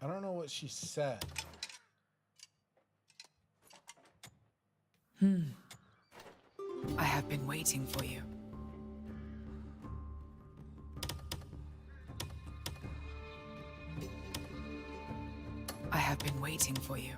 I don't know what she said. I have been waiting for you. I have been waiting for you.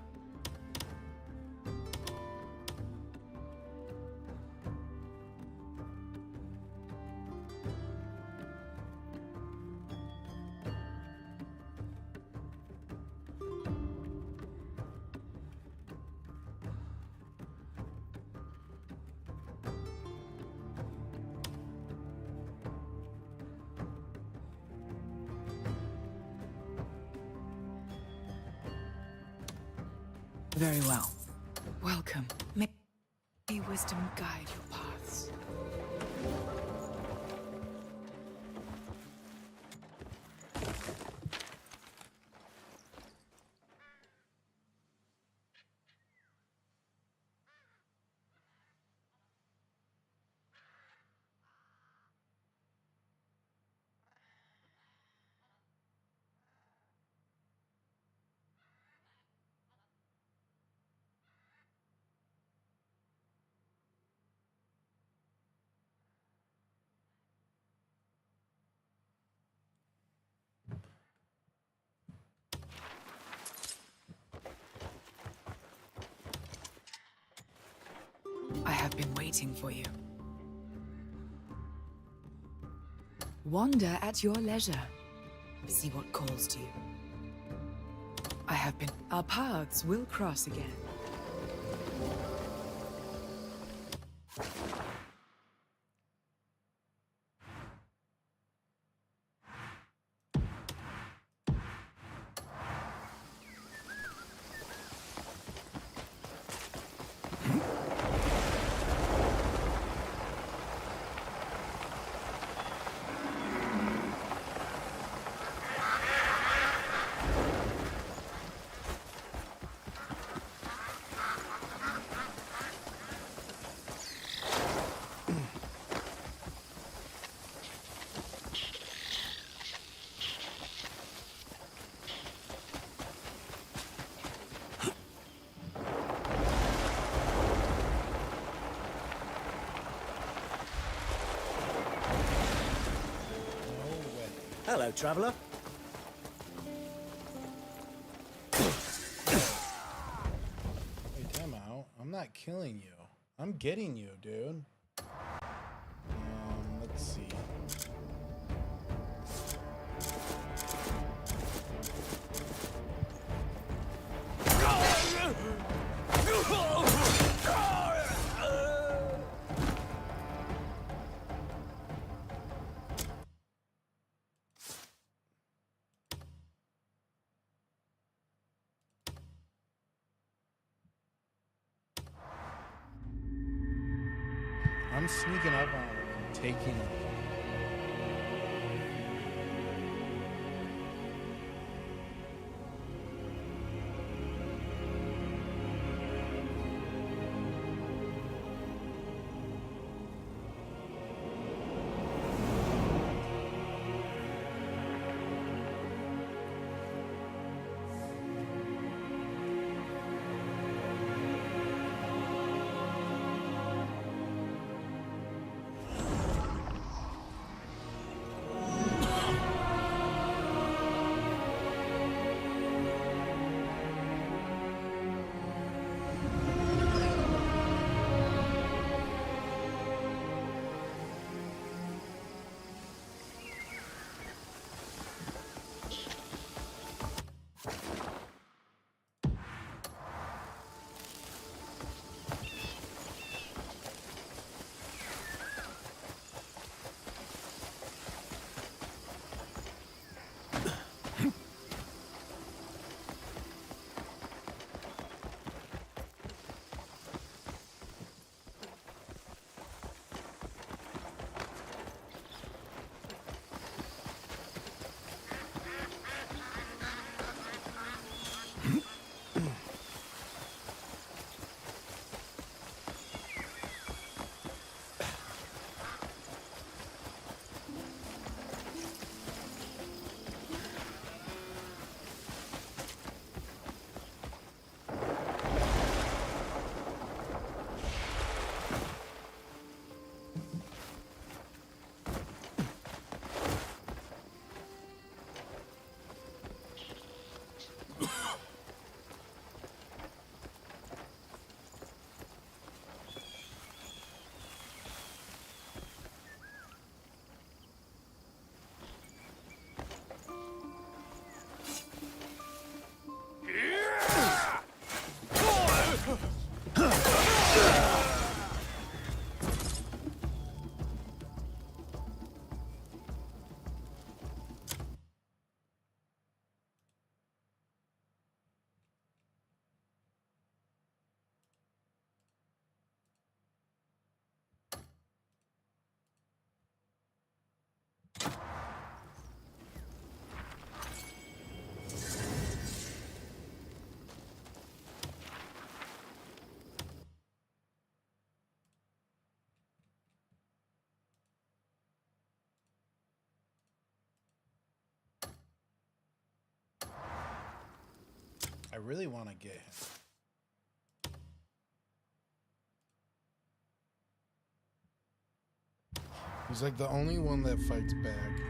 Very well. Welcome. May wisdom guide your paths. I have been waiting for you. Wander at your leisure. See what calls to you. I have been... Our paths will cross again. Hello, traveler. Wait, time out. I'm not killing you. I'm getting you, dude. Let's see. I'm sneaking up on her and taking her. I really want to get him. He's like the only one that fights back.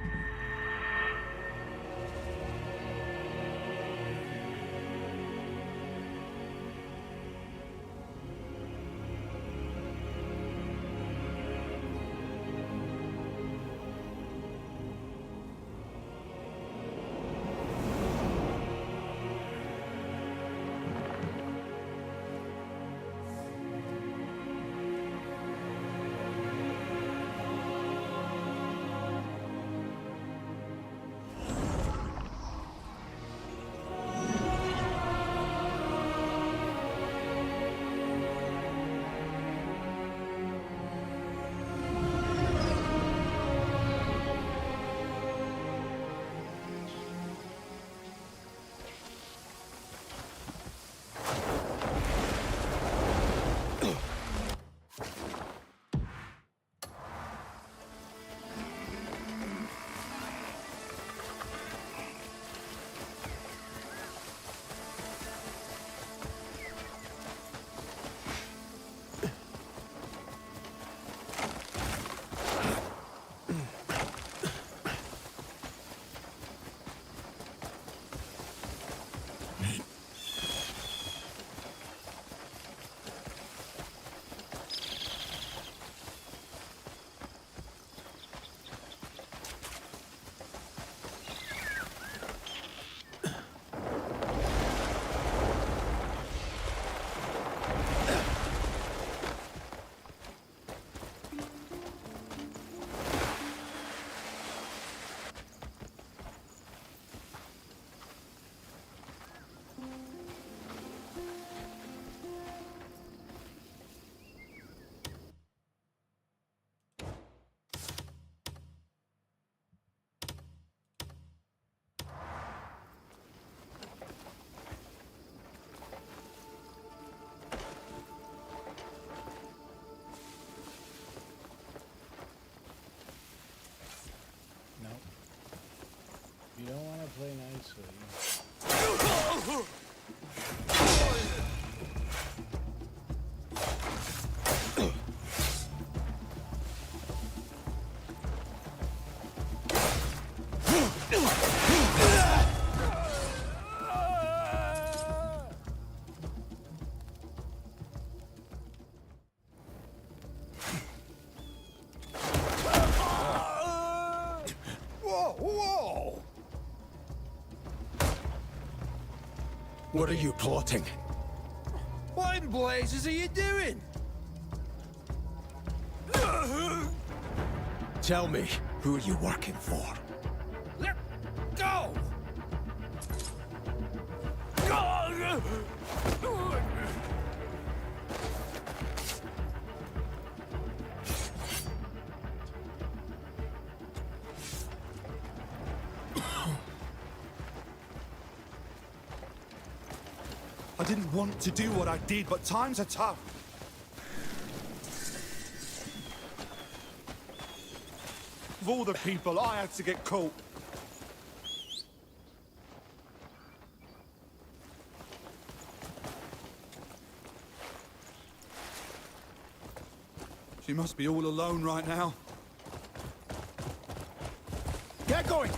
You don't want to play nicely. What are you plotting? What in blazes are you doing? Tell me, who are you working for? Let go! I didn't want to do what I did, but times are tough. Of all the people, I had to get caught. She must be all alone right now. Get going!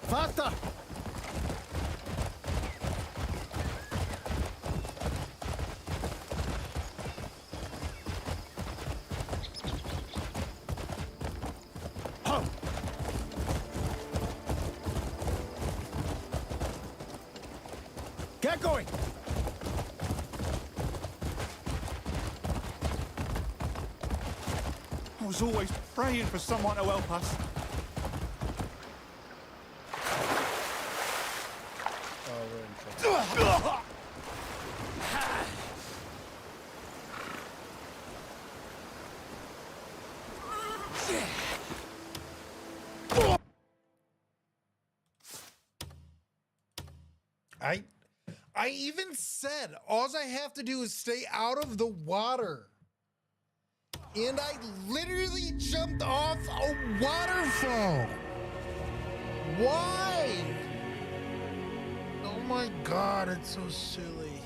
Faster! Ho! Get going! I was always praying for someone to help us. Oh, we're in trouble. I even said all I have to do is stay out of the water. And I literally jumped off a waterfall. Why? Oh my god, it's so silly.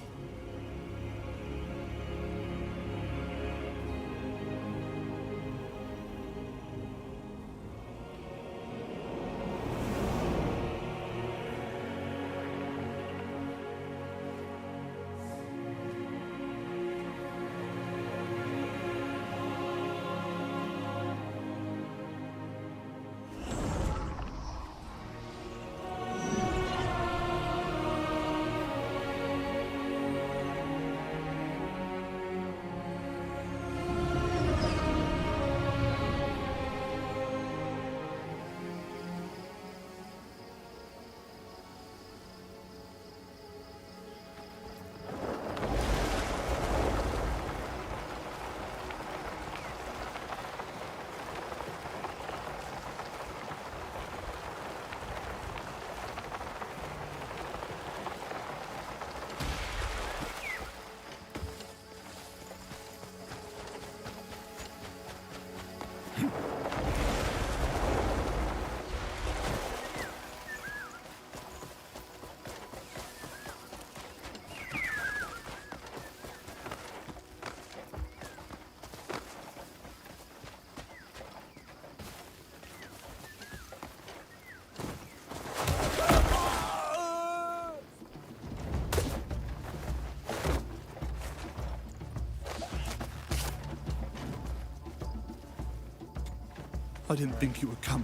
I didn't think you would come.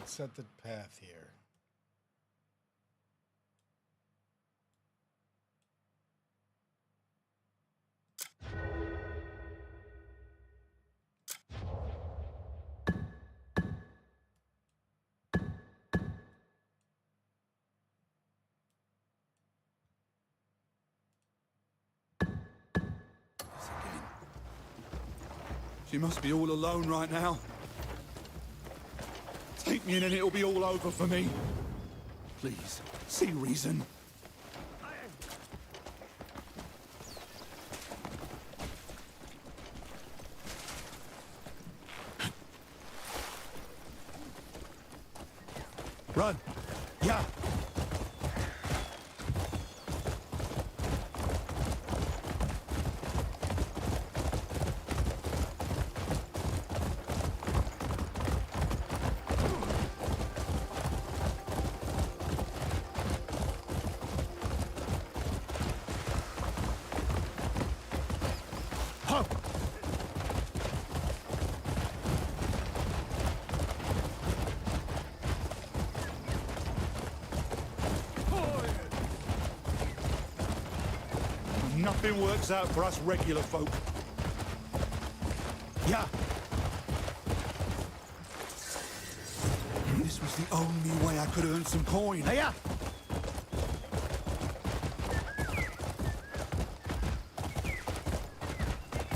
Set the path here. She must be all alone right now. Take me in and it'll be all over for me. Please, see reason. Run. Yeah. Nothing works out for us regular folk. Yeah. This was the only way I could earn some coin. Yeah.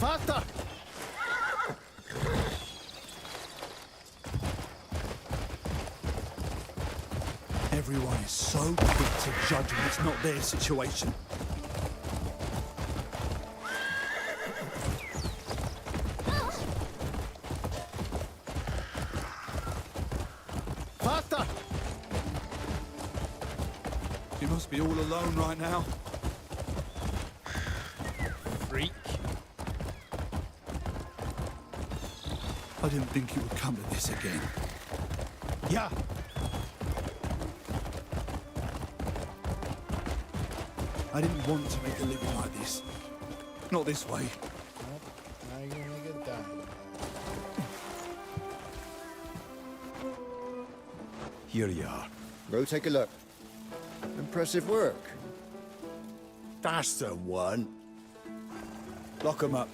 Faster! Everyone is so quick to judge when it's not their situation. Faster! You must be all alone right now. Freak. I didn't think you would come to this again. Yeah. I didn't want to make a living like this. Not this way. Nope. Now you're gonna get done. Here you are. Go take a look. Impressive work. That's the one. Lock 'em up.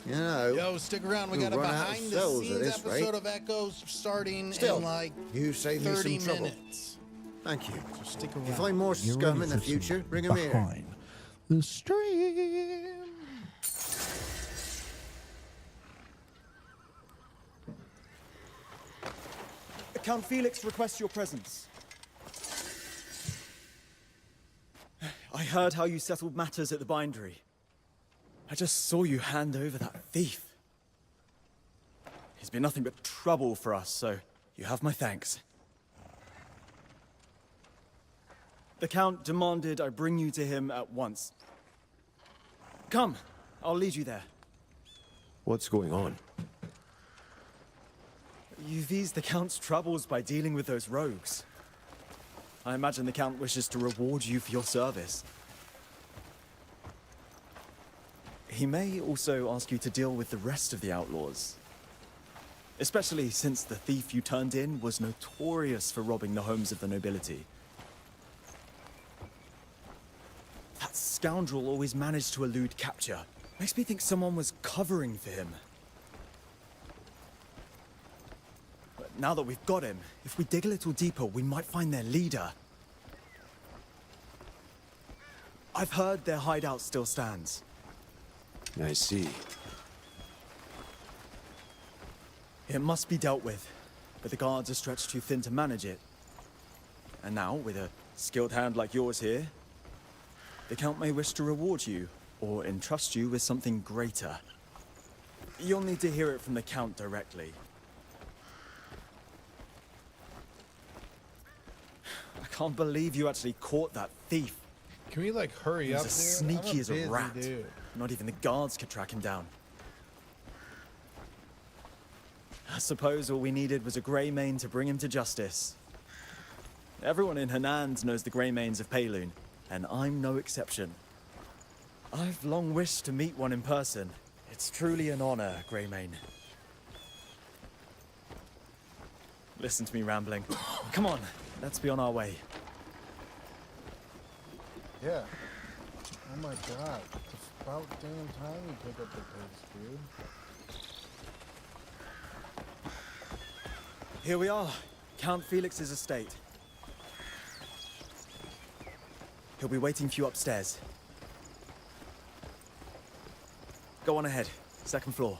You know, Yo, stick around. We we'll got a run out of behind the cells at scenes this episode rate. of Echoes starting Still, in like you saved me 30 some trouble. minutes. Thank you. So stick If you around. find more You're scum ready in the for some future, bring 'em here. behind the stream. Count Felix requests your presence. I heard how you settled matters at the bindery. I just saw you hand over that thief. He's been nothing but trouble for us, so you have my thanks. The Count demanded I bring you to him at once. Come, I'll lead you there. What's going on? You've eased the Count's troubles by dealing with those rogues. I imagine the Count wishes to reward you for your service. He may also ask you to deal with the rest of the outlaws. Especially since the thief you turned in was notorious for robbing the homes of the nobility. That scoundrel always managed to elude capture. Makes me think someone was covering for him. But now that we've got him, if we dig a little deeper, we might find their leader. I've heard their hideout still stands. I see. It must be dealt with, but the guards are stretched too thin to manage it. And now, with a skilled hand like yours here, the Count may wish to reward you, or entrust you with something greater. You'll need to hear it from the Count directly. I can't believe you actually caught that thief. Can we like hurry He up? was as Dude? I'm sneaky as a busy rat. dude. Not even the guards could track him down. I suppose all we needed was a Greymane to bring him to justice. Everyone in Hanand knows the Greymanes of Payloon, and I'm no exception. I've long wished to meet one in person. It's truly an honor, Greymane. Listen to me rambling. Come on, let's be on our way. Yeah. Oh my god. It's about damn time you pick up the pace, dude. Here we are, Count Felix's estate. He'll be waiting for you upstairs. Go on ahead, second floor.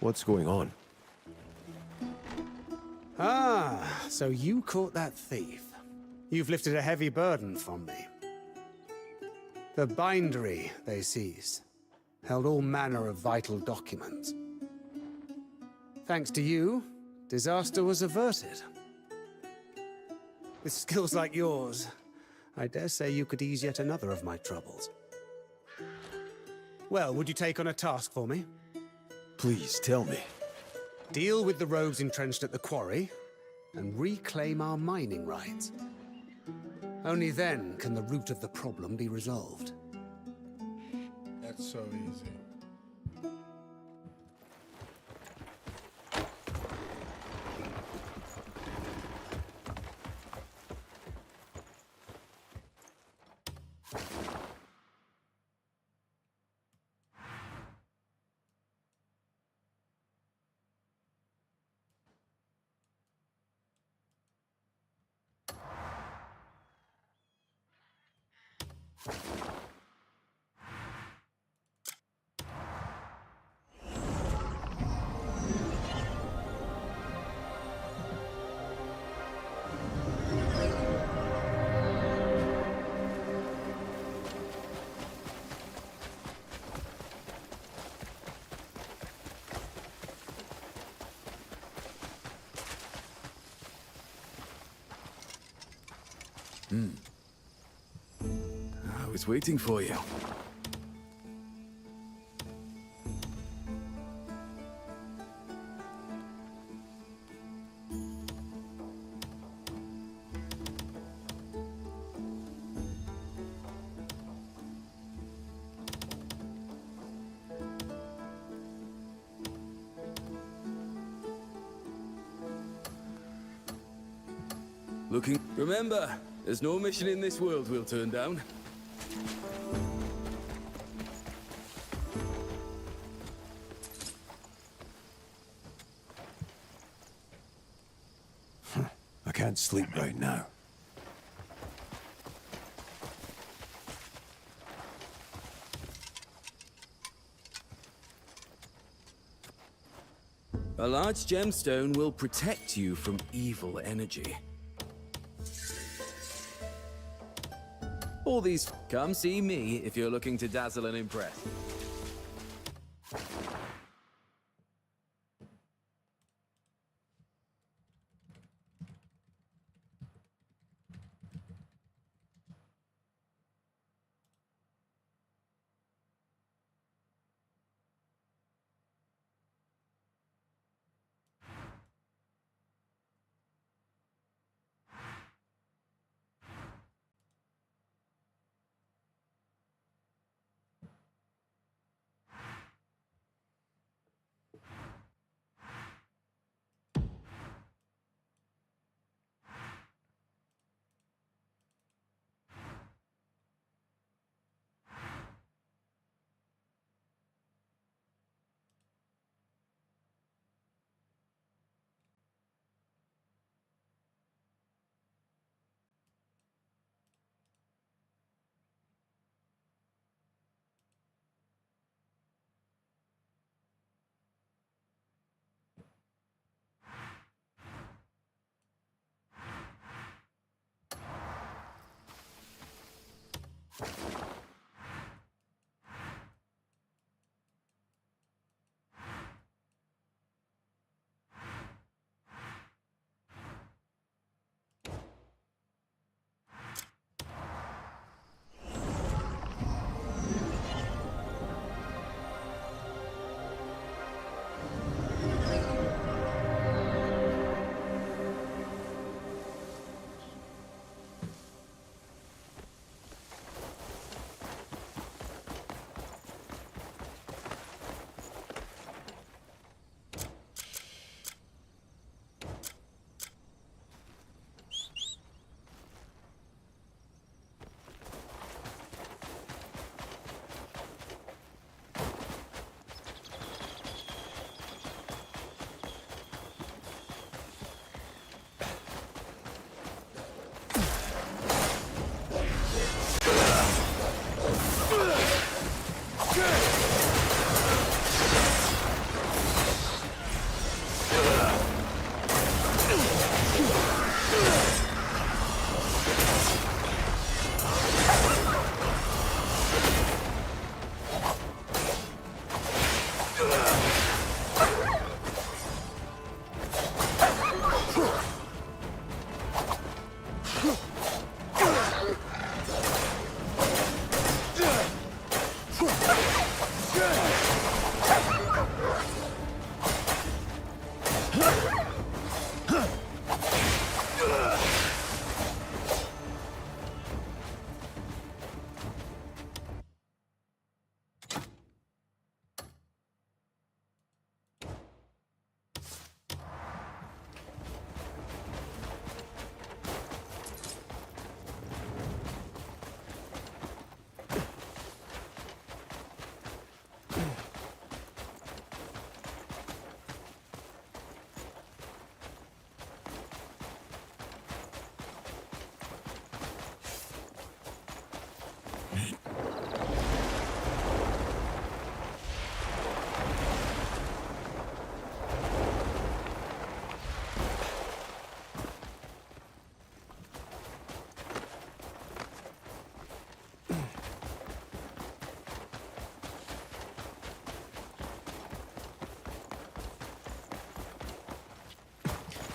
What's going on? Ah, so you caught that thief. You've lifted a heavy burden from me. The bindery they seized held all manner of vital documents. Thanks to you, disaster was averted. With skills like yours, I dare say you could ease yet another of my troubles. Well, would you take on a task for me? Please tell me. Deal with the rogues entrenched at the quarry, and reclaim our mining rights. Only then can the root of the problem be resolved. That's so easy. I was waiting for you. Looking. Remember, there's no mission in this world we'll turn down. I can't sleep right now. A large gemstone will protect you from evil energy. All these... Come see me if you're looking to dazzle and impress.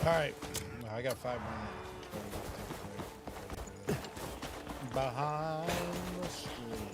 All right, I got 5 more minutes. Behind the screen.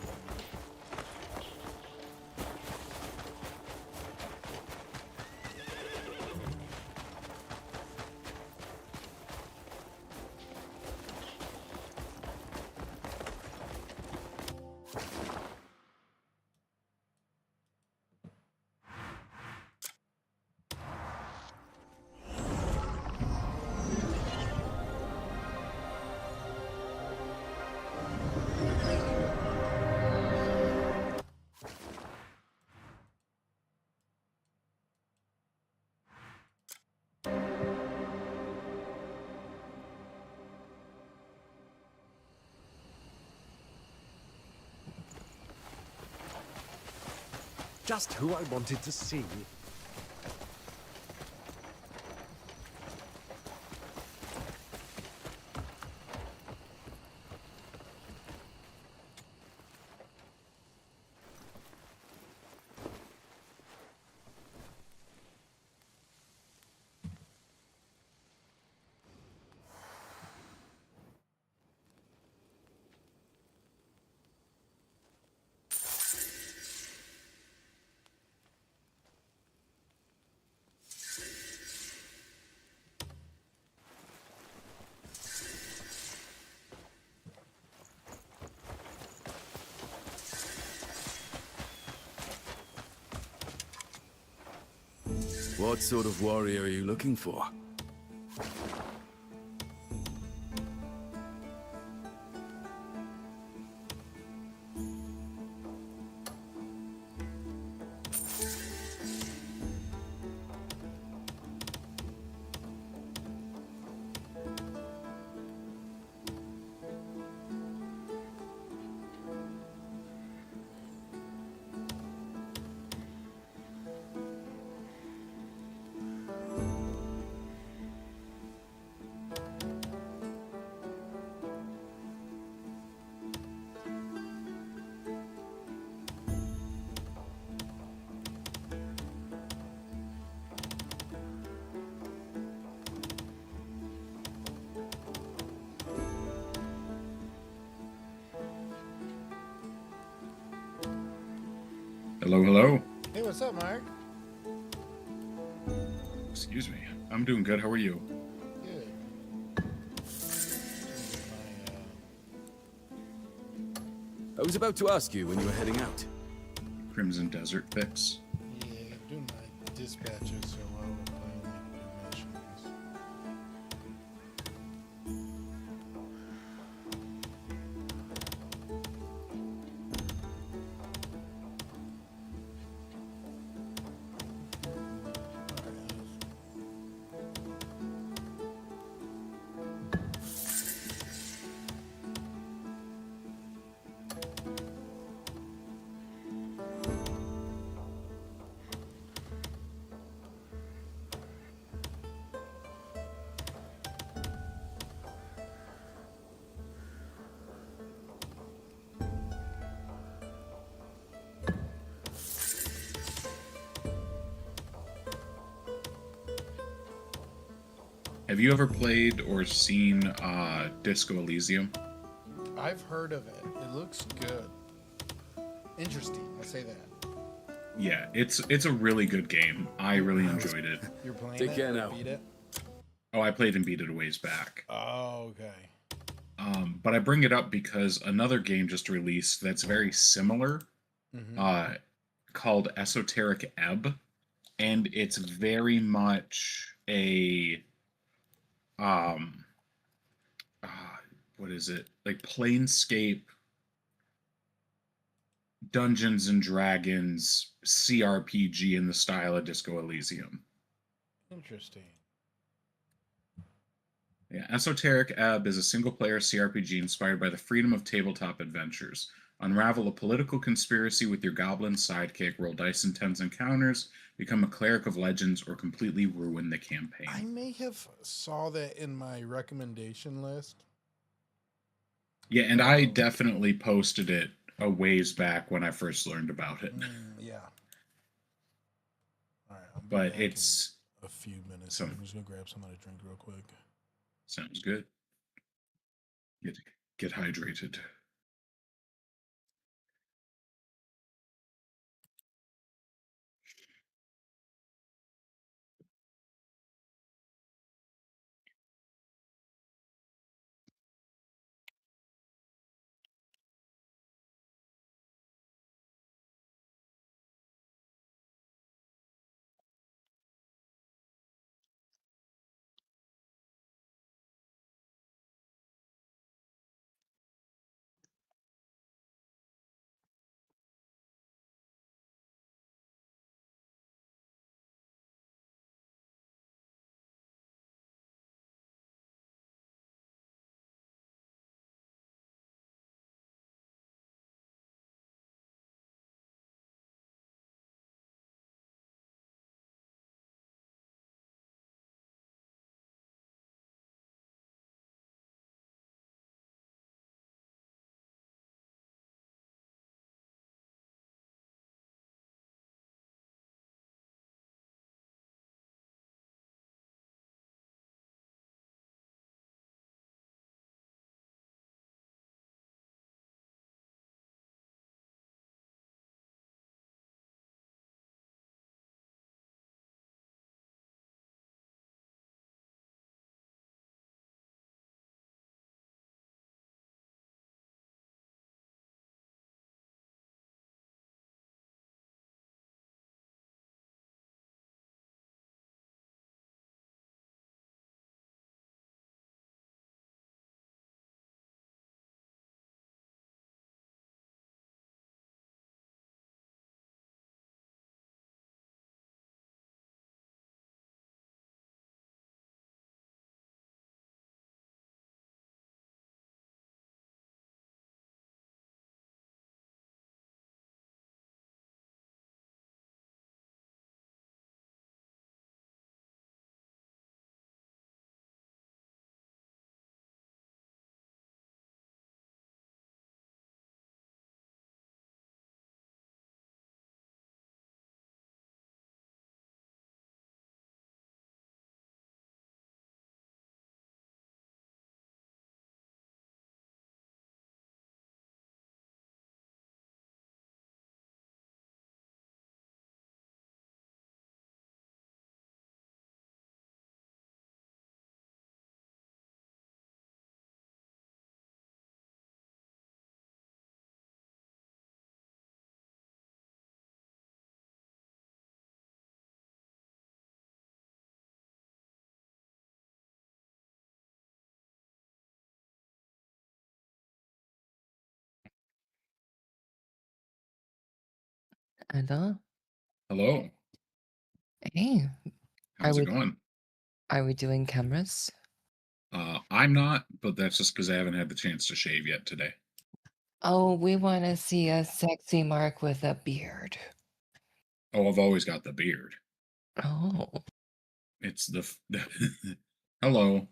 Just who I wanted to see. What sort of warrior are you looking for? Hello, hello. Hey, what's up, Mark? Excuse me. I'm doing good. How are you? Good. I was about to ask you when you were heading out. Crimson Desert Fix. Yeah, doing my dispatches so well with playing like Big Mashu. Have you ever played or seen Disco Elysium? I've heard of it. It looks good. Interesting. I say that. Yeah, it's a really good game. I really enjoyed it. You're playing Take it? care or now. Beat it? Oh, I played and beat it a ways back. Oh, okay. But I bring it up because another game just released that's very similar, called Esoteric Ebb, and it's very much a what is it, like Planescape, Dungeons and Dragons CRPG in the style of Disco Elysium. Interesting. Yeah, Esoteric Ebb is a single-player CRPG inspired by the freedom of tabletop adventures. Unravel a political conspiracy with your goblin sidekick, roll dice in tense encounters, become a cleric of legends, or completely ruin the campaign. I may have saw that in my recommendation list. Yeah, and I definitely posted it a ways back when I first learned about it. Yeah. All right. I'll be But back it's in a few minutes. so I'm just gonna grab something to drink real quick. sounds good. Get hydrated. Hello. Hello. Hey, How's it going? are we doing cameras? I'm not, but that's just because I haven't had the chance to shave yet today. Oh, we want to see a sexy Mark with a beard. Oh, I've always got the beard. Oh, It's Hello.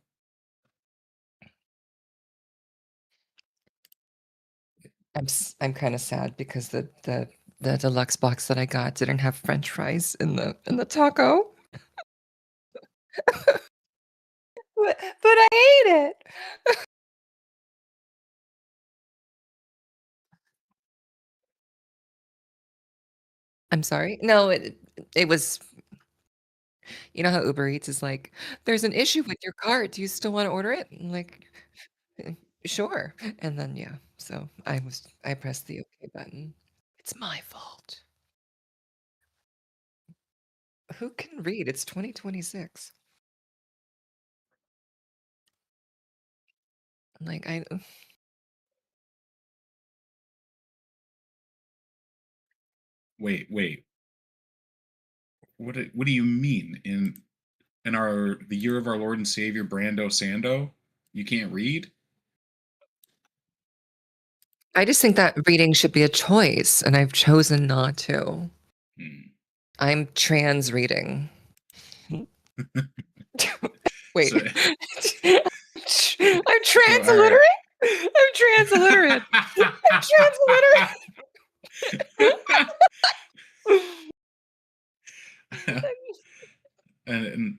I'm kind of sad because the deluxe box that I got didn't have French fries in the taco. But I ate it. I'm sorry. No, it was. You know how Uber Eats is like, there's an issue with your cart. Do you still want to order it? I'm like, "Eh, sure. And then yeah, so I pressed the OK button. It's my fault. Who can read? It's 2026. Like I Wait. What do you mean? In the year of our Lord and Savior Brando Sando, you can't read? I just think that reading should be a choice, and I've chosen not to. Hmm. I'm trans reading. Wait. So- I'm transliterate? I'm transliterate. I'm transliterate. and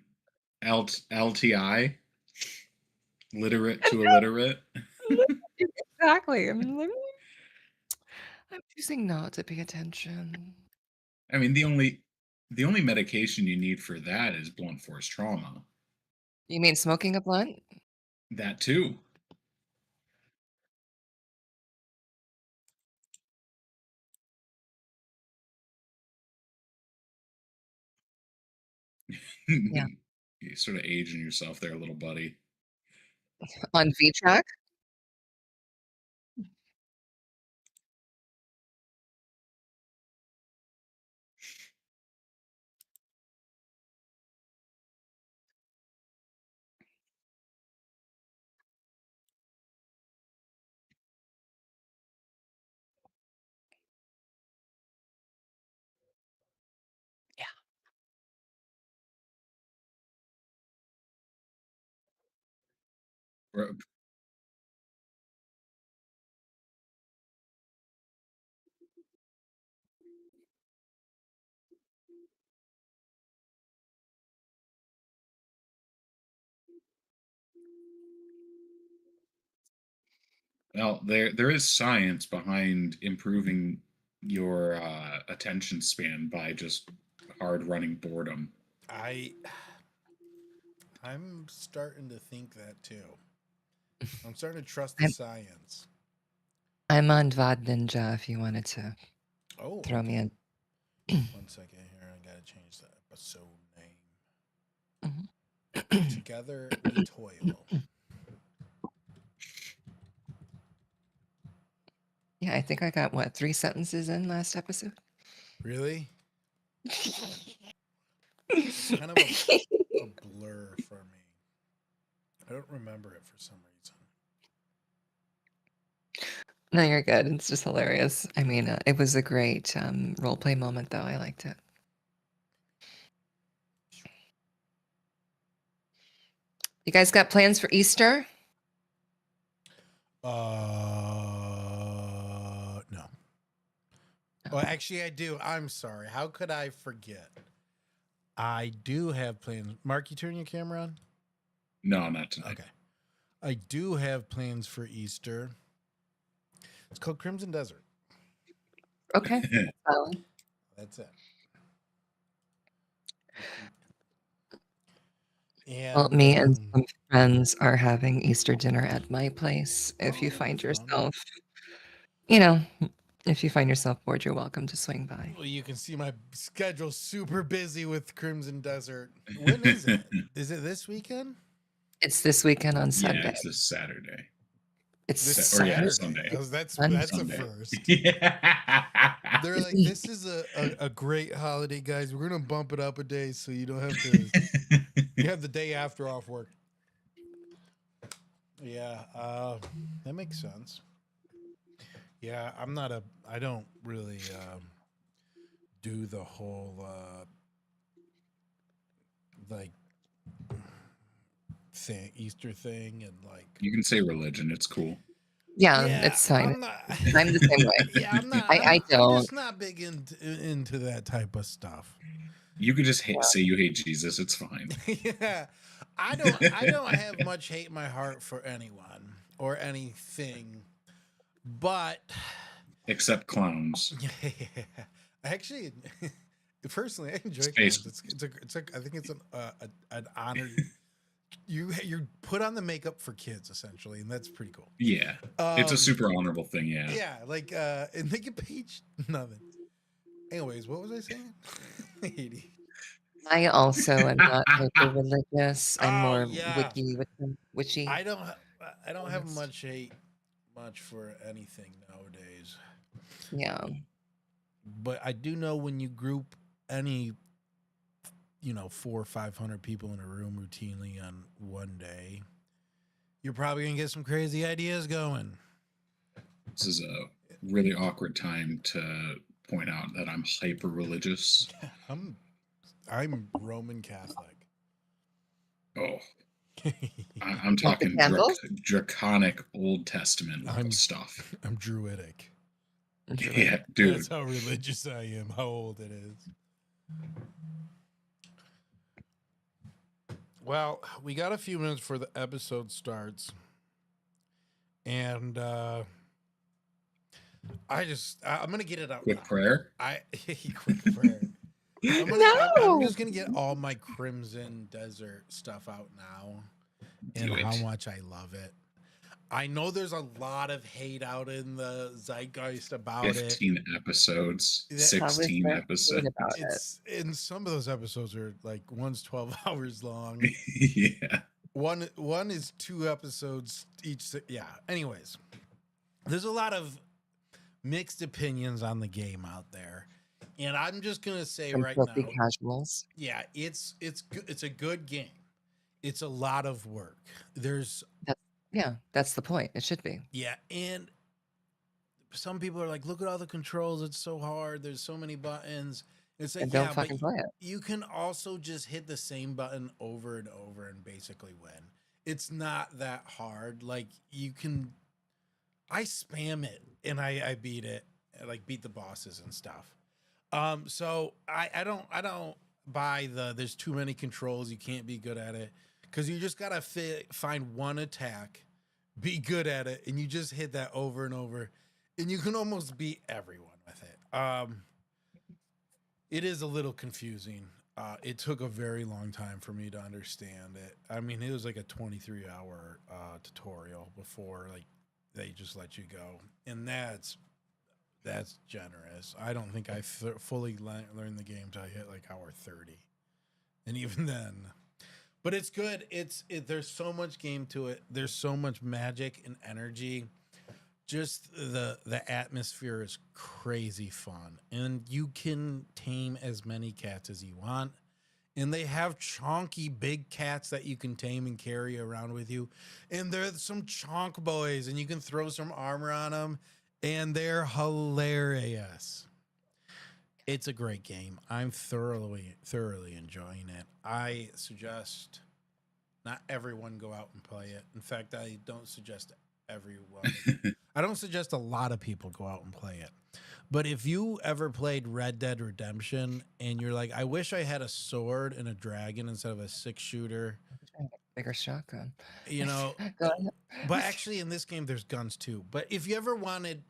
LTI, literate to illiterate. Exactly. I'm choosing not to pay attention. I mean, the only medication you need for that is blunt force trauma. You mean smoking a blunt? That too. Yeah. You're sort of aging yourself there, little buddy. On V-Track? Yeah. Well, there is science behind improving your attention span by just hard running boredom. I'm starting to think that too. I'm starting to trust the I'm science. I'm on VOD Ninja if you wanted to Oh, throw me in. 1 second here. I gotta change the episode name. Together we toil. Yeah, I think I got what, 3 sentences in last episode? Really? It's kind of a blur for me. I don't remember it for some reason. No, you're good. It's just hilarious. I mean, it was a great role play moment, though. I liked it. You guys got plans for Easter? No. Well, actually, I do. I'm sorry. How could I forget? I do have plans. Mark, you turn your camera on? No, not tonight. Okay. I do have plans for Easter. It's called Crimson Desert. Okay. That's it. And Well, me and some friends are having Easter dinner at my place. If you find fun. yourself, you know, if you find yourself bored, you're welcome to swing by. Well, you can see my schedule super busy with Crimson Desert. When is it? Is it this weekend? It's this weekend on Yeah, Sunday. it's this Saturday. It's This Or, yeah, Saturday. Sunday. That's Sunday. a Sunday. first. Yeah. They're like, this is a great holiday, guys. We're gonna bump it up a day so you don't have to. You have the day after off work. Yeah, that makes sense. Yeah, I don't really do the whole like thing, Easter thing, and like. You can say religion. It's cool. Yeah, it's fine. I'm not. I'm the same way. Yeah, I'm not. I I'm don't. just not big into that type of stuff. You could just say you hate Jesus. It's fine. Yeah, I don't have much hate in my heart for anyone or anything, but Except clowns. I actually, personally, I enjoy Space. clowns. I think it's an honor. You're put on the makeup for kids essentially, and that's pretty cool. Yeah. It's a super honorable thing. Yeah. Yeah, like and they get paid nothing. Anyways, what was I saying? 80. I also am not hyper religious. I'm Oh, more yeah. witchy. I don't have much hate for anything nowadays. Yeah. But I do know when you group any 400 or 500 people in a room routinely on one day, you're probably gonna get some crazy ideas going. This is a really awkward time to point out that I'm hyper religious. I'm Roman Catholic. Oh, I'm talking candles? draconic Old Testament level I'm- stuff. I'm druidic. Yeah, dude. That's how religious I am. How old it is. Well, we got a few minutes before the episode starts, and I'm gonna get it out. Quick now. prayer. Quick prayer. I'm just gonna get all my Crimson Desert stuff out now, and Do how it. much I love it. I know there's a lot of hate out in the zeitgeist about it. 15 episodes. Yeah. 16 How is there episodes. hate about it? It's and some of those episodes are like one's 12 hours long. Yeah. One is 2 episodes each. Yeah. Anyways, there's a lot of mixed opinions on the game out there, and I'm just gonna say From right filthy now, casuals. yeah, it's a good game. It's a lot of work. That's the point. It should be. Yeah, and some people are like, look at all the controls. It's so hard. There's so many buttons. It's like, And don't yeah, fucking but play it. you can also just hit the same button over and over and basically win. It's not that hard. Like I spam it and I beat it, like beat the bosses and stuff. So I don't buy there's too many controls. You can't be good at it because you just gotta find one attack, be good at it, and you just hit that over and over, and you can almost beat everyone with it. It is a little confusing. It took a very long time for me to understand it. I mean, it was like a 23-hour tutorial before like they just let you go, and that's generous. I don't think I fully learned the game till I hit like hour 30, and even then. But it's good. There's so much game to it. There's so much magic and energy. Just the atmosphere is crazy fun, and you can tame as many cats as you want. And they have chonky big cats that you can tame and carry around with you. And there's some chonk boys, and you can throw some armor on them, and they're hilarious. It's a great game. I'm thoroughly enjoying it. I suggest not everyone go out and play it. In fact, I don't suggest everyone. I don't suggest a lot of people go out and play it. But if you ever played Red Dead Redemption and you're like, I wish I had a sword and a dragon instead of a 6-shooter, Bigger shotgun. you know. Go ahead. But actually, in this game, there's guns too. But if you ever wanted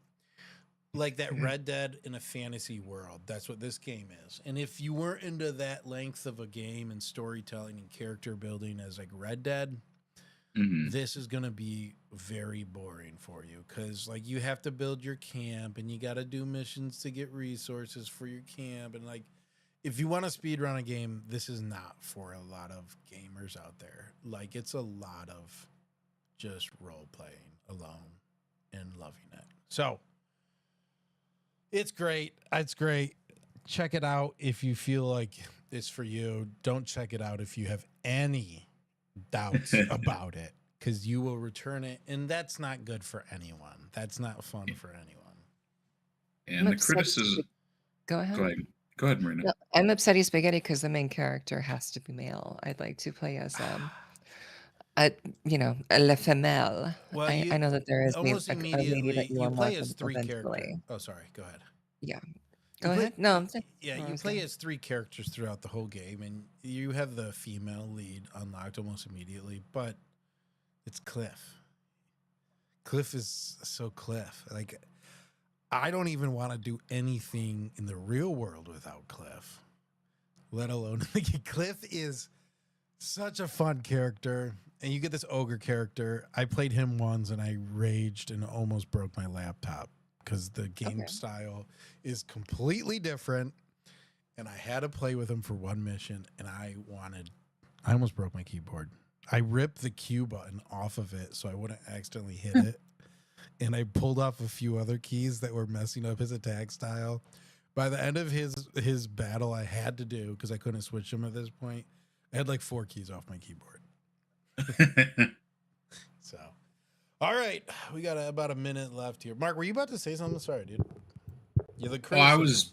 like that Red Dead in a fantasy world, that's what this game is. And if you weren't into that length of a game and storytelling and character building as like Red Dead, this is going to be very boring for you because like you have to build your camp and you got to do missions to get resources for your camp. And like, if you want to speed run a game, this is not for a lot of gamers out there. Like it's a lot of just role playing alone. and loving it. So it's great. It's great. Check it out if you feel like it's for you. Don't check it out if you have any doubts about it, because you will return it, and that's not good for anyone. That's not fun for anyone. And I'm the upset. criticism. Go ahead. Go ahead, Marina. No, I'm upset he's spaghetti because the main character has to be male. I'd like to play as a la femelle. Well, I know that there is almost a lady immediately that you you are play more as three characters. eventually. Oh, sorry. Go ahead. Yeah. You Go play- ahead. No, Yeah, you play as three characters throughout the whole game, and you have the female lead unlocked almost immediately, but it's Cliff. Cliff is so Cliff. Like, I don't even want to do anything in the real world without Cliff, let alone Cliff is such a fun character. And you get this ogre character. I played him once and I raged and almost broke my laptop because the game style is completely different. And I had to play with him for one mission, and I almost broke my keyboard. I ripped the Q button off of it so I wouldn't accidentally hit it. And I pulled off a few other keys that were messing up his attack style. By the end of his battle, I had to do, because I couldn't switch him at this point, I had like 4 keys off my keyboard. So, all right, we got about a minute left here. Mark, were you about to say something? Sorry, dude. You're the criticism.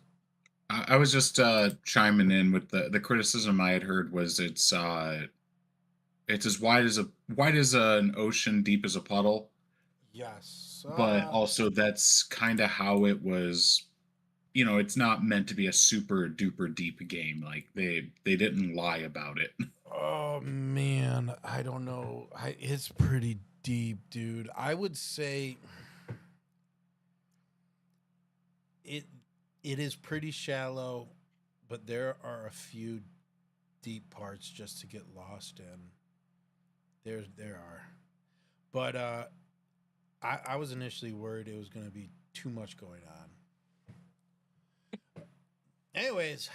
I was just chiming in with the criticism I had heard was it's as wide as an ocean, deep as a puddle. Yes. But also that's kind of how it was. It's not meant to be a super duper deep game. Like they didn't lie about it. Oh man, I don't know. It's pretty deep, dude. I would say it is pretty shallow, but there are a few deep parts just to get lost in. There are. But I was initially worried it was going to be too much going on. Anyways,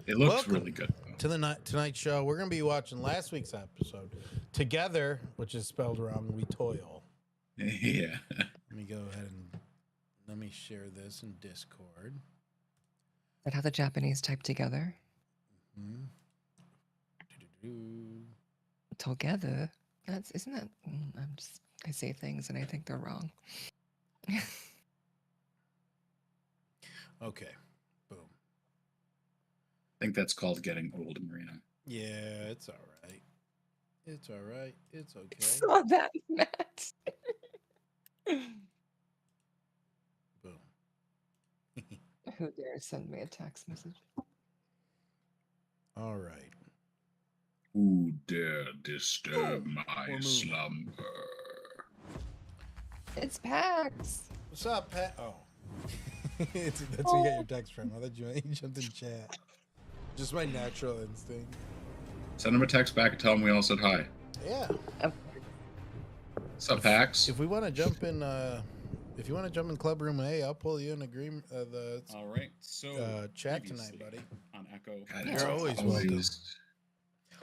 it looks welcome really good to the Tonight Show. We're going to be watching last week's episode together, which is spelled wrong. We toil. Yeah. Let me go ahead and let me share this in Discord. Is that how the Japanese type together? Mm-hmm. Together. Isn't that? I say things and I think they're wrong. Okay. Boom. I think that's called getting old, Marina. Yeah, it's all right. It's all right. It's okay. Saw that, Matt. Boom. Who dare send me a text message? All right. Who dare disturb my slumber? It's Pax. What's up, Pat? Oh. That's where you got your text from. I thought you jumped in chat. Just my natural instinct. Send him a text back and tell him we all said hi. Yeah. What's up, Pax? If we want to jump in, if you want to jump in Club Room A, I'll pull you in agreement. All right. So chat tonight, buddy. On Echo. God, You're always welcome.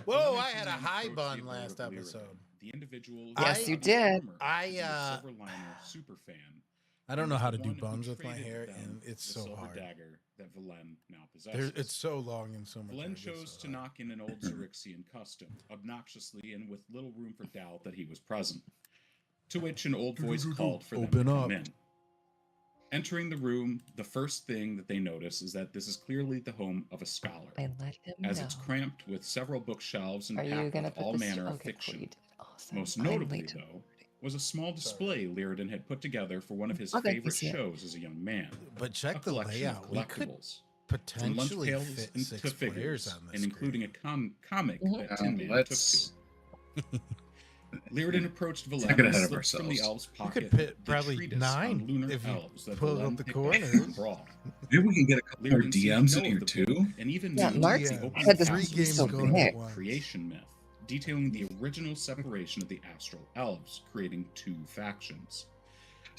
Whoa, I had a high bun last episode. The individual. Yes, you did. Silverliner super fan. I don't know how to do buns with my hair, and it's so hard. Dagger that Velen now possesses. It's so long and so much. Velen chose to knock in an old Xerixian custom, obnoxiously and with little room for doubt that he was present. To which an old voice called for them to come in. Entering the room, the first thing that they notice is that this is clearly the home of a scholar, I let him as know. it's cramped with several bookshelves and Are you packed gonna with put all this? manner of Okay, cool, fiction. you did. Awesome. Most I'm notably, late to though, was a small display Liridon had put together for one of his Okay, I favorite see it. shows as a young man. But check A the collection of layout. We could collectibles. From lunch potentially pails fit to 6 figures, players on this, and including a comic Mhm. that Tin Man let's- took to. Liridon approached Let's Velen not get and ahead of slipped from the ourselves. elves' You pocket could fit the probably treatise 9 on lunar if you elves that pull Velen up the picked up corners. and brought. Maybe we can get a couple more Liridon seemed DMs to in know here of the too. book, and even Yeah, knew Mark the said opening this passages was so of the big. creation myth, detailing the original separation of the astral elves, creating 2 factions.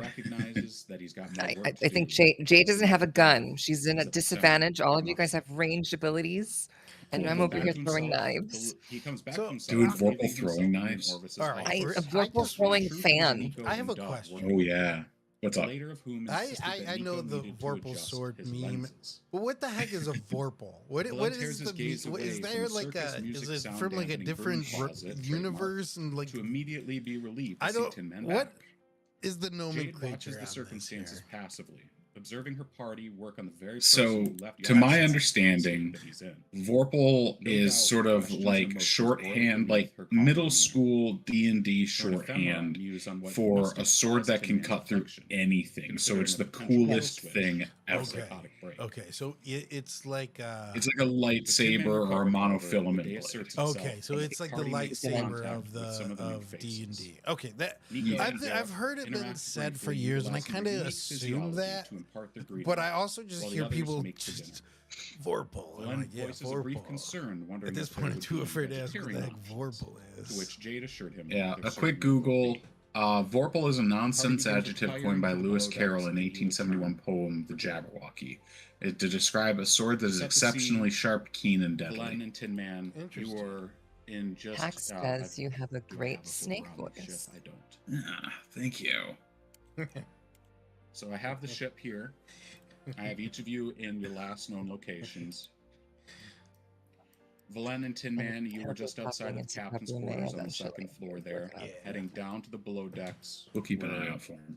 recognizes that he's got more work I to think do. Jay doesn't have a gun. She's in a He's upset. disadvantage. All of you Enough. guys have ranged abilities. And I'm Vorpal over back here to throwing himself, knives. He comes back So- to himself. Dude, believing Vorpal himself throwing to be knives. Orvis's All right, ally. A I Vorpal just- throwing Truth is, fan. Nico I have and a Dot question. were Oh yeah. What's the up? later of whom I insisted that I know Nico the needed to Vorpal adjust sword his meme. lenses. But what the heck is a Vorpal? What Blood is tears his the gaze what, is away from there the like circus a music is it sound from like a dampening broom different closet universe and like to immediately be relieved to I see don't Tin Man what back. is the Jade nomenclature watches on the this circumstances here? passively, observing her party work on the very So, person who left to my Yasha understanding, in the state that he's in. Vorpal No is doubt sort of questions her like motives or shorthand, beneath like her calm middle demeanor. school D&D Her ephemera shorthand muse on what for must a have sword caused that Tin can Man's cut through affliction, anything. So considering it's a the potential coolest switch thing or ever. psychotic break. Okay, so it's like It's like a lightsaber or a monofilament blade. okay, so it's like the party makes lightsaber contact of with some of the new of D and faces. D. Okay, that Nico and I've heard it been interact said for briefly, years, and I utilizing kind their of unique assume physiology that. to impart their greeting, But I also just while the hear others people make the dinner. Vorpal. I'm Glenn like, yeah, voices a brief Vorpal. concern, wondering At this if there point, I'm would too be afraid to ask what the vegetarian heck options, Vorpal to is. which Jade assured him. Yeah, there a quick certainly would Google. be. Vorpal is a nonsense begins with adjective fire coined by into the Lewis blow Carroll that in is the 1871 term. poem *The Jabberwocky*. To describe a sword that is Set the exceptionally scene. sharp, keen, and Glenn deadly. and Tin Man, you Interesting. were in just. Pax says I you have a do great have a snake footer on the voice. ship, I don't. Ah, thank you. So I have the ship here. I have each of you in your last known locations. Valen and Tin Man, you were just outside of the captain's quarters on the second floor there, heading down to the below decks. We'll keep an where, eye out for him.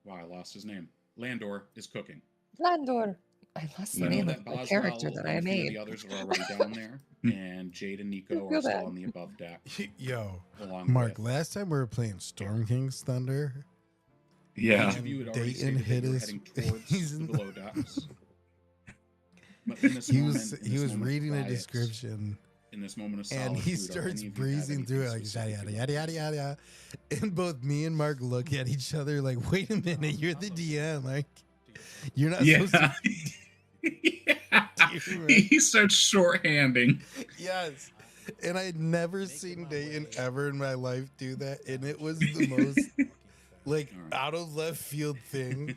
Wow, I lost his name. Landor is cooking. Landor. I lost the You know name that of the Boswell character that I and a few of made. the others are already down there, and Jade and Nico feel are still bad. on the above deck. Yo, Along Mark, with last time we were playing Storm King's Thunder, Yeah. each of you had already Dayton stated that hit you were his- heading towards he's the in below decks. But in this he moment, was in he this was moment of reading a quiet, description. in this moment of And solitude, he are starts any of you have breezing anything through it like specific yada you yada yada yada yada. And both me and Mark look at each other like, wait a minute, you're the DM. Like, you're not Yeah. supposed to. Yeah. Dude, He starts shorthanding. Yes. And I'd never seen Dayton ever in my life do that. And it was the most like out of left field thing.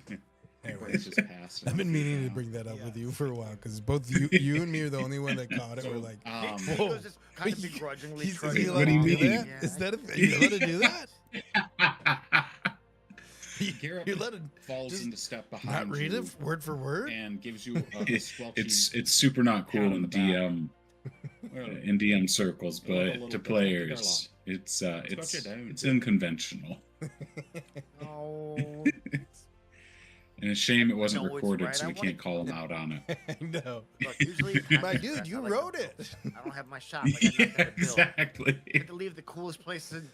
Anyways, just pass it I've been on meaning through to now. bring that up with you for a while because both you and me are the only one that caught it. So, We're like, Whoa. Nico's just kind of begrudgingly He's, is trudging he allowed What do to you do mean? that? Yeah, Is that are you allowed to do that? Garrett You're allowed to falls just into step not behind read you it word for word? and gives you a squelchy. It's super not cool Pat on in the back. DM Well, in DM circles, A little but bit, to but players, it's Scotch it down. it's unconventional. No. And a shame it wasn't No, it's recorded, right. so I we wanna- can't call him out on it. I know. Look, usually, My dude, you I like wrote to it. build. I don't have my shop. I got nothing to build. Exactly. I had to leave the coolest place in.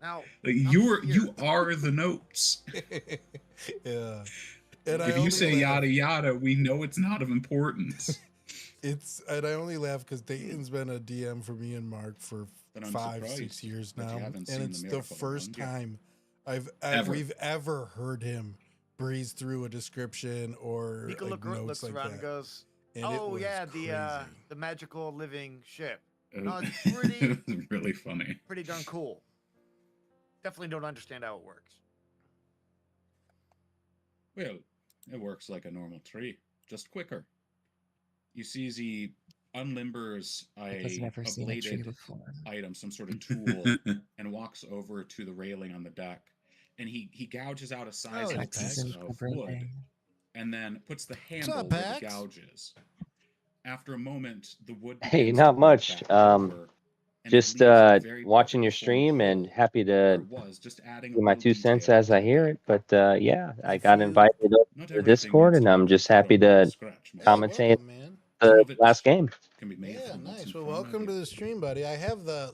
Now, Like I'm you here. are the notes. Yeah. And I If you only say laugh- yada yada, we know it's not of importance. and I only laugh because Dayton's been a DM for me and Mark for Then I'm 5-6 surprised years that you now, haven't and seen it's the the Miracle first one. Yeah. time Ever. we've ever heard him breeze through a description or Nico like, looks notes like around that. and goes, And it "Oh was yeah, crazy. the magical living ship. It No, was it's pretty really funny. pretty darn cool. Definitely don't understand how it works. Well, it works like a normal tree, just quicker. You see, as he unlimbers Because a never seen a tree bladed before. item, some sort of tool, and walks over to the railing on the deck, and he gouges out a sizable Pax piece Taxes of every wood, day. and then puts the up, handle where the Pax? gouge is. After a moment, the wood. Hey, begins not to much. warp back over, and it Just leaves a very watching your purplish stream and hole happy where to it was, just adding a give my little 2 cents detail as I to the hear deck. it. But yeah, I If got you- invited over Not to everything Discord, needs and to I'm be just put happy up from to scratch, my Hey, friend. commentate welcome, man. Some the of it last game. can be made Yeah, from what's nice. in Well, front of welcome you. to the stream, buddy. I have the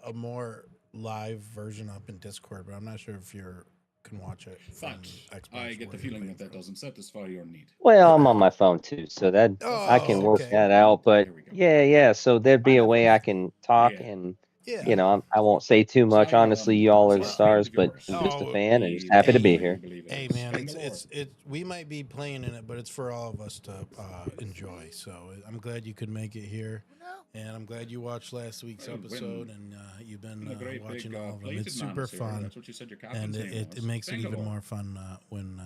a more live version up in Discord, but I'm not sure if you can watch it. From But Xbox I or get the where you're feeling playing that that from. doesn't satisfy your need. Well, I'm on my phone too, so that I can Oh, work okay. that out. But Here we go. yeah. So there'd be a way I can talk, Yeah. and Yeah. I won't say too much. So, Honestly, y'all are the well, stars, friend but of I'm just a yours. fan and just The- happy to hey, be I here. believe it Hey is. man, Spring the Lord. it's we might be playing in it, but it's for all of us to enjoy. So I'm glad you could make it here, and I'm glad you watched last week's Well, episode, and you've been A great watching big, all of them. plated It's super mouse here. fun, That's what you said your and captain's name it was. makes it even Bangalore. more fun when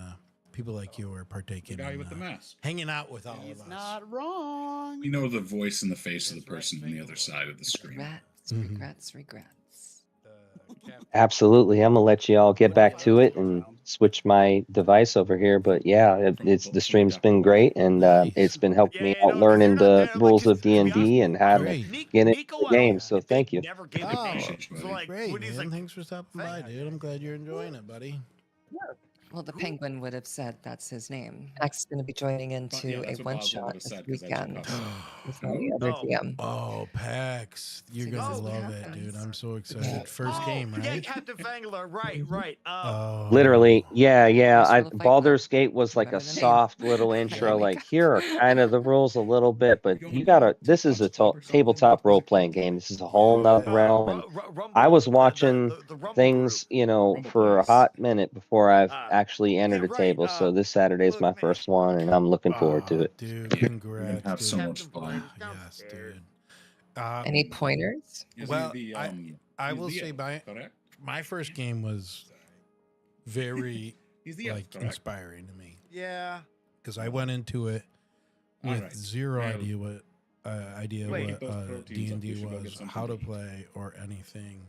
people like you are The partaking guy in, with the mask. hanging out with all He's of us. not wrong. You know the voice in the face of the person on the other side of the screen. Regrets. Absolutely. I'm gonna let you all get back to it and switch my device over here. But yeah, it's the stream's been great, and it's been helping me out learning the rules of D&D and how to get into the game. So thank you. Great, man. Thanks for stopping by, dude. I'm glad you're enjoying it, buddy. Well, the penguin would have said that's his name. Max is going to be joining into a one-shot this weekend with my other DM. Oh, PAX. You're going to love it, dude. I'm so excited. First game, right? Yeah, Captain Fangler. Right. Literally, yeah. Baldur's Gate was like a soft little intro. Like, here are kind of the rules a little bit, but you gotta. This is a tabletop role playing game. This is a whole nother realm. And I was watching things, for a hot minute before I've actually entered a table. So this Saturday is my first one, and I'm looking forward to it. Dude, congrats. Have so much fun. Yes, dude. Any pointers? Well, I will say my first game was very inspiring to me. Yeah. Because I went into it with zero idea what D&D was, how to play, or anything.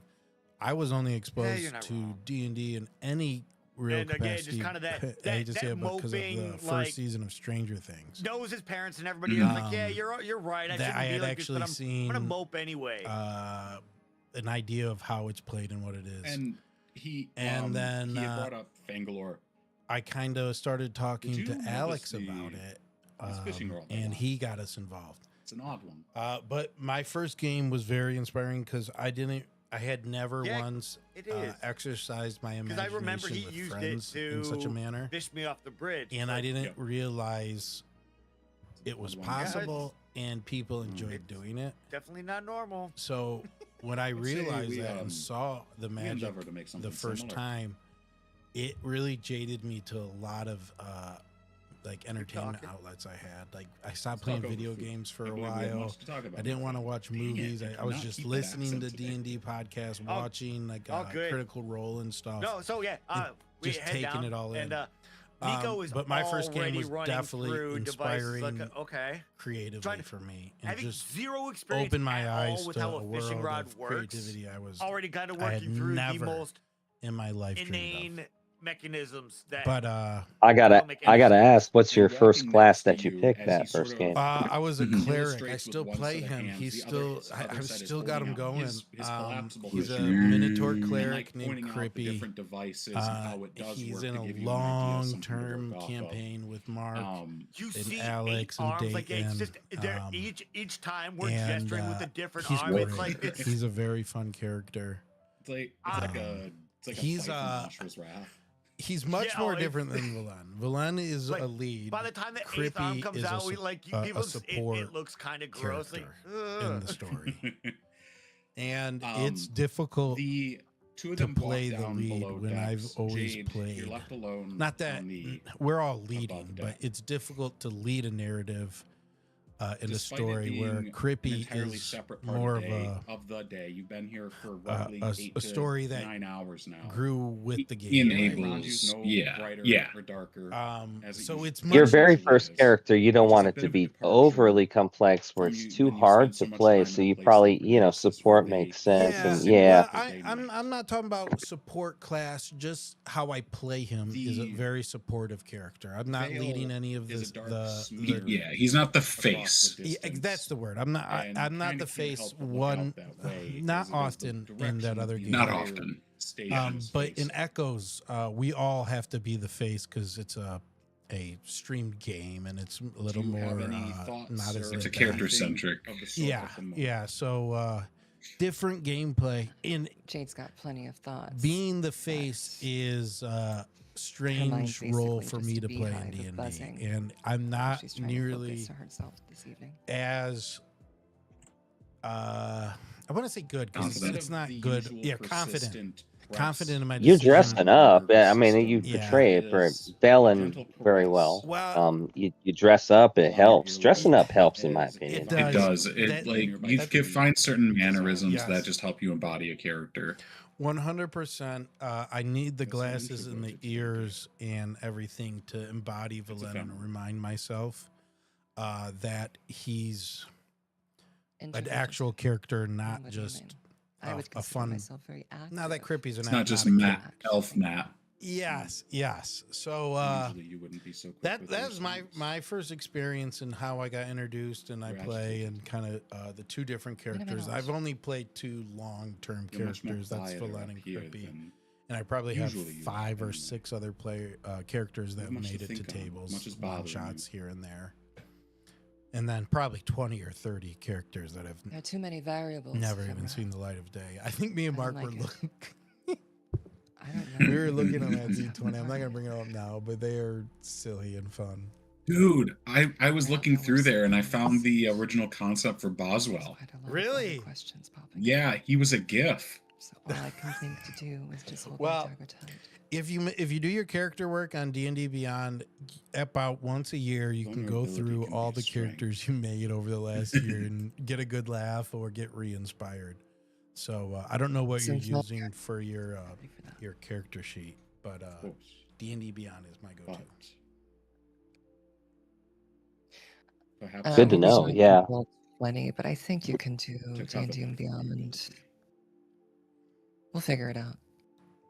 I was only exposed to D&D in any real capacity. Just kind of that because of the first season of Stranger Things. Knows his parents and everybody else. Like, yeah, you're right. I had actually seen I'm gonna mope anyway. An idea of how it's played and what it is. And then he brought up Fangalore. I kind of started talking to Alex about it, and he got us involved. It's an odd one. But my first game was very inspiring because I had never once exercised my imagination I remember he with used friends it to in such a manner. Fish me off the bridge. And I didn't realize it was possible and people enjoyed doing it. Definitely not normal. So when I realized that and saw the magic the first similar. time, it really jaded me to a lot of entertainment outlets I had. Like I stopped playing video games for a while. I didn't want to watch movies. I was just listening to D&D podcasts, watching Critical Role and stuff. No, so we just taking it all in. And Nico is but my first game was definitely inspiring, creatively for me, and having just zero experience opened my eyes with to how a a fishing world rod of works. creativity I was already kind of I had working through the never most in my life dreamed inane mechanisms that. But I gotta ask, what's your first class that you picked that first game? I was a cleric. I still play him. He's still I've still got him going. He's a Minotaur cleric named Crippy. He's in a long-term campaign with Mark and Alex and Dayton. Like it's just each time we're gesturing with a different he's arm. great. It's like he's a very fun character. It's like a he's much more different than Valen. Valen is a lead. By the time the eighth arm comes out, it looks kind of gross in the story. And it's difficult to play the lead when I've always played. Not that we're all leading, but it's difficult to lead a narrative in a story where Crippy is more of the day. You've been here for roughly a story that 9 hours now. Grew with the game. Enables, or darker. So it's your very first character. You don't want it to be overly complex where it's too hard to play. So you probably, support makes sense. And I'm not talking about support class. Just how I play him is a very supportive character. I'm not leading any of this. He's not the face. Yeah, that's the word. I'm not the face. Not often in that other game. Not often. But in Echoes, we all have to be the face because it's a streamed game and it's a little more not as it's a character centric. Yeah. So different gameplay. In Jade's got plenty of thoughts. Being the face is strange role for me to play in D&D, and I'm not nearly as I want to say good because it's not good. Yeah, confident in my decision. You're dressing up. I mean, you portray it for Bellin very well. You dress up. It helps. Dressing up helps, in my opinion. It does. You can find certain mannerisms that just help you embody a character. 100%. I need the That's an glasses and the introverted thinker. ears and everything to embody It's a Valen and feminine. remind myself that he's an Introverted. actual character, not What do you just mean? I would a consider fun. myself very active. Now that Crippy's an It's not just a Matt, character. Elf Matt. Yes, yes. So Usually you wouldn't be so quick that with that your was my scenes. my first experience in how I got introduced and I You're play agitated. and kind of the two different Wait a characters. minute. I've only played two long-term You're much more characters. That's quieter Valen up and here Crippy. than And I probably have usually you 5 or anyway. 6 other characters You that have much to made it to think on, tables, much is one bothering shots you. here and there, and then probably 20 or 30 characters that have There are too many variables. never even Kimra. seen the light of day. I think me and I don't Mark were like it. looking. I don't know. We were looking on that Z20. I'm not gonna bring it up now, but they are silly and fun. Dude, I was I don't looking know where through there and I someone found is. the original concept for Boswell. Quite a lot of Really? other questions popping. Yeah, he was a GIF. So all I can think to do is just hold Well, my dagger tight. If you do your character work on D&D Beyond about once a year, you can go Vulnerability through can all be the a strength. characters you made over the last year and get a good laugh or get re-inspired. So I don't know what you're Seems not using for your ready for that. your character sheet, but Of course. D&D Beyond is my go-to. But perhaps Good to I'm know, usually yeah. level 20, but I think you can do to cover D&D and that Beyond. vulnerability. We'll figure it out.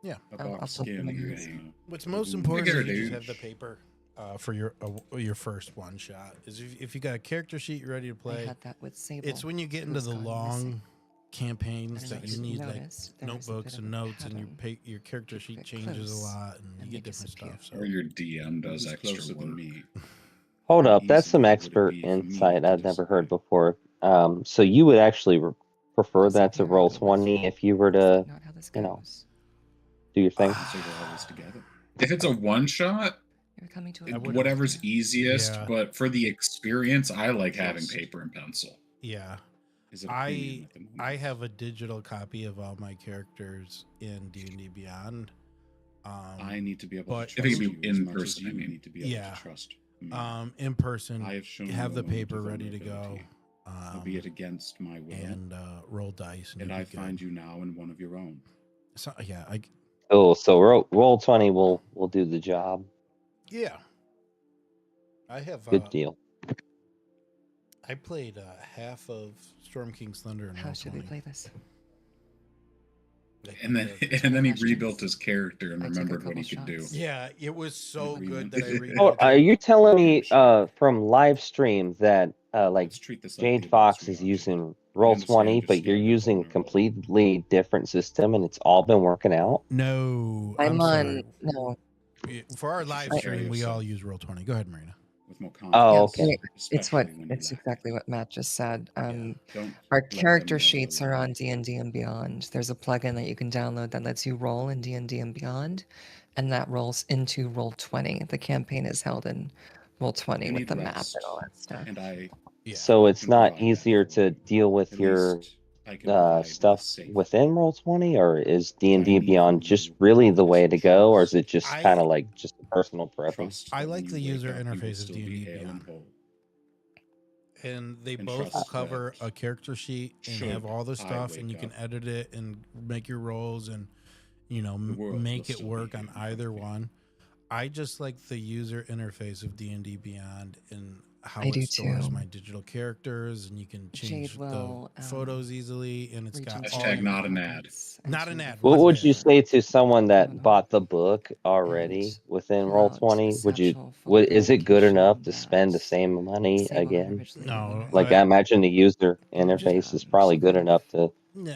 Yeah. A I'll box flip skin them in. is, What's most Figure important it is you just out. have the paper for your first one shot. Is if you got a character sheet you're ready to I play, had that with Sable. it's when you get who into was the gone long missing. campaigns And that if you you need like noticed, there was a notebooks bit of and a notes, and pattern. your character People sheet get changes a close lot, and you and get they different disappear. stuff. So Or your DM does who's extra closer work. than me. Hold How up, that's some easy would it expert be for me insight to I've never heard disappear? before. So you would actually prefer that to Disappear or roll go with 20 you. if you were Is that to, not how this you know, goes? do your thing? So we're always together. If it's a one shot, You're coming to a wouldn't- whatever's conclusion. easiest, Yeah. but for the experience, I like having Trust. paper and pencil. yeah, Is it a premium at the moment? I have a digital copy of all my characters in D&D Beyond. I need to be able but to If it trust could you be as in much as person, I you mean. need to be able Yeah. to trust me. In person, I have shown have you the a moment paper of ready to go, vulnerability, albeit against my will, and roll dice, and you'll I be good. find you now in one of your own. So, yeah, So roll 20 will do the job. yeah. I have Good deal. I played half of Storm King's Thunder and How roll should we 20. play this? And then he rebuilt his character and I took a remembered what he couple could do. shots. Yeah, it was so Agreement. good that I Oh, rebuilt Oh, it. are you telling me from live stream that like Let's treat this like Jade the adults Fox we is are, using Jade. I roll understand 20, you're but you're scared and using a vulnerable. completely different system and it's all been working out? No, I'm sorry. on. No. For our But you live should stream, carry we all yourself use roll 20. Go ahead, Marina. with more confidence. Oh, Yeah, okay. it's what especially when you it's lack exactly it. what Matt just said. Don't Our let them character know sheets you're are on alone. D&D and Beyond. There's a plugin that you can download that lets you roll in D&D and Beyond, and that rolls into roll 20. The campaign is held in roll 20 You with need the map rest, and all that stuff. and I Yeah. So it's can not provide that easier for to you. deal with At your least I can provide the stuff safe. within roll 20, or is What I D&D need from Beyond just you really the is way to go, or is trust. it just kind I of like just a personal preference? Trust I that when like the you wake user up, you will interface of still be D&D hale and Beyond. whole. And they And both trust cover that a character sheet and should have all the I stuff, and wake you can up, edit it and make your rolls and the world will make it still be work here on in front either of me. one. I just like the user interface of D&D Beyond and how I it do stores too. my digital characters, and you can Jade change the will photos easily, and it's got reach all into Hashtag your, not an ad. contents and not an change the ad. What What? would you Yeah. say to someone that photo bought the book already and within pull roll out a 20? Would you satchel full of is it good enough medication to spend the that same money Sable had again? originally No, ordered. Like I imagine the user And interface is some probably good kind of enough to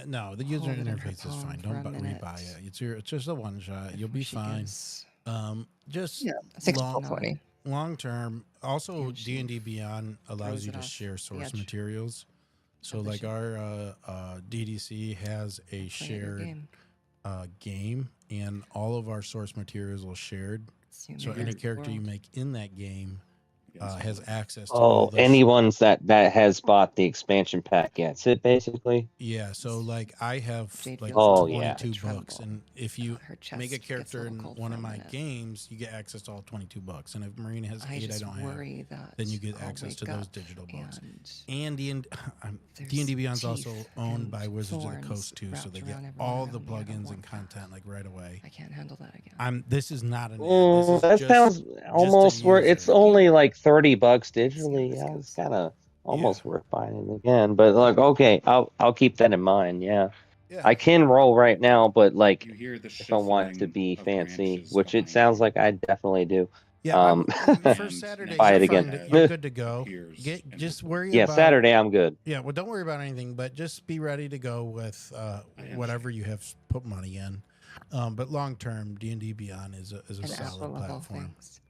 No, the user hold it in her interface is palm fine. for Don't a minute rebuy it. It's just a one shot. You'll before be she fine. gives Just yeah, 6 to long 20. long term. Also, And she D&D Beyond allows throws you it to off share the source edge materials. So of the like ship. our DDC has a Play your shared game. game, and all of our source materials are shared. Assume So you're any in the character you world. make in that game has access to all the anyone's that has bought the expansion pack gets it basically. Yeah, so like I have like Oh, 22 yeah. bucks, and if you Her chest make a gets character in little cold one for of a my minute. games, you get access to all 22 bucks, and if Marina has I 8 I just don't have, worry that then you get I'll access to wake those up digital books. and And there's D&D Beyond's also teeth owned by and Wizards of the thorns Coast too, so wrapped they get around everyone all the around me. I don't plugins and want that. content like right away. I can't handle that again. This is not an ad. This Oh, is that just sounds a almost worth. It's user. only like $30 digitally. Yeah, it's kind of almost worth buying it again. But like, okay, I'll keep that in mind. Yeah, Yeah. I can roll right now, but like, You hear the if I want to shuffling be of fancy, branches which it behind sounds you. like I definitely do. Yeah, for And Saturday, buy you're it again. fine. You're good to go. appears and Just worry Yeah, about Saturday I'm good. Yeah, well, don't worry about anything, but just be ready to go with whatever you have put money in. But long term, D&D Beyond is a And solid Apple level platform, things.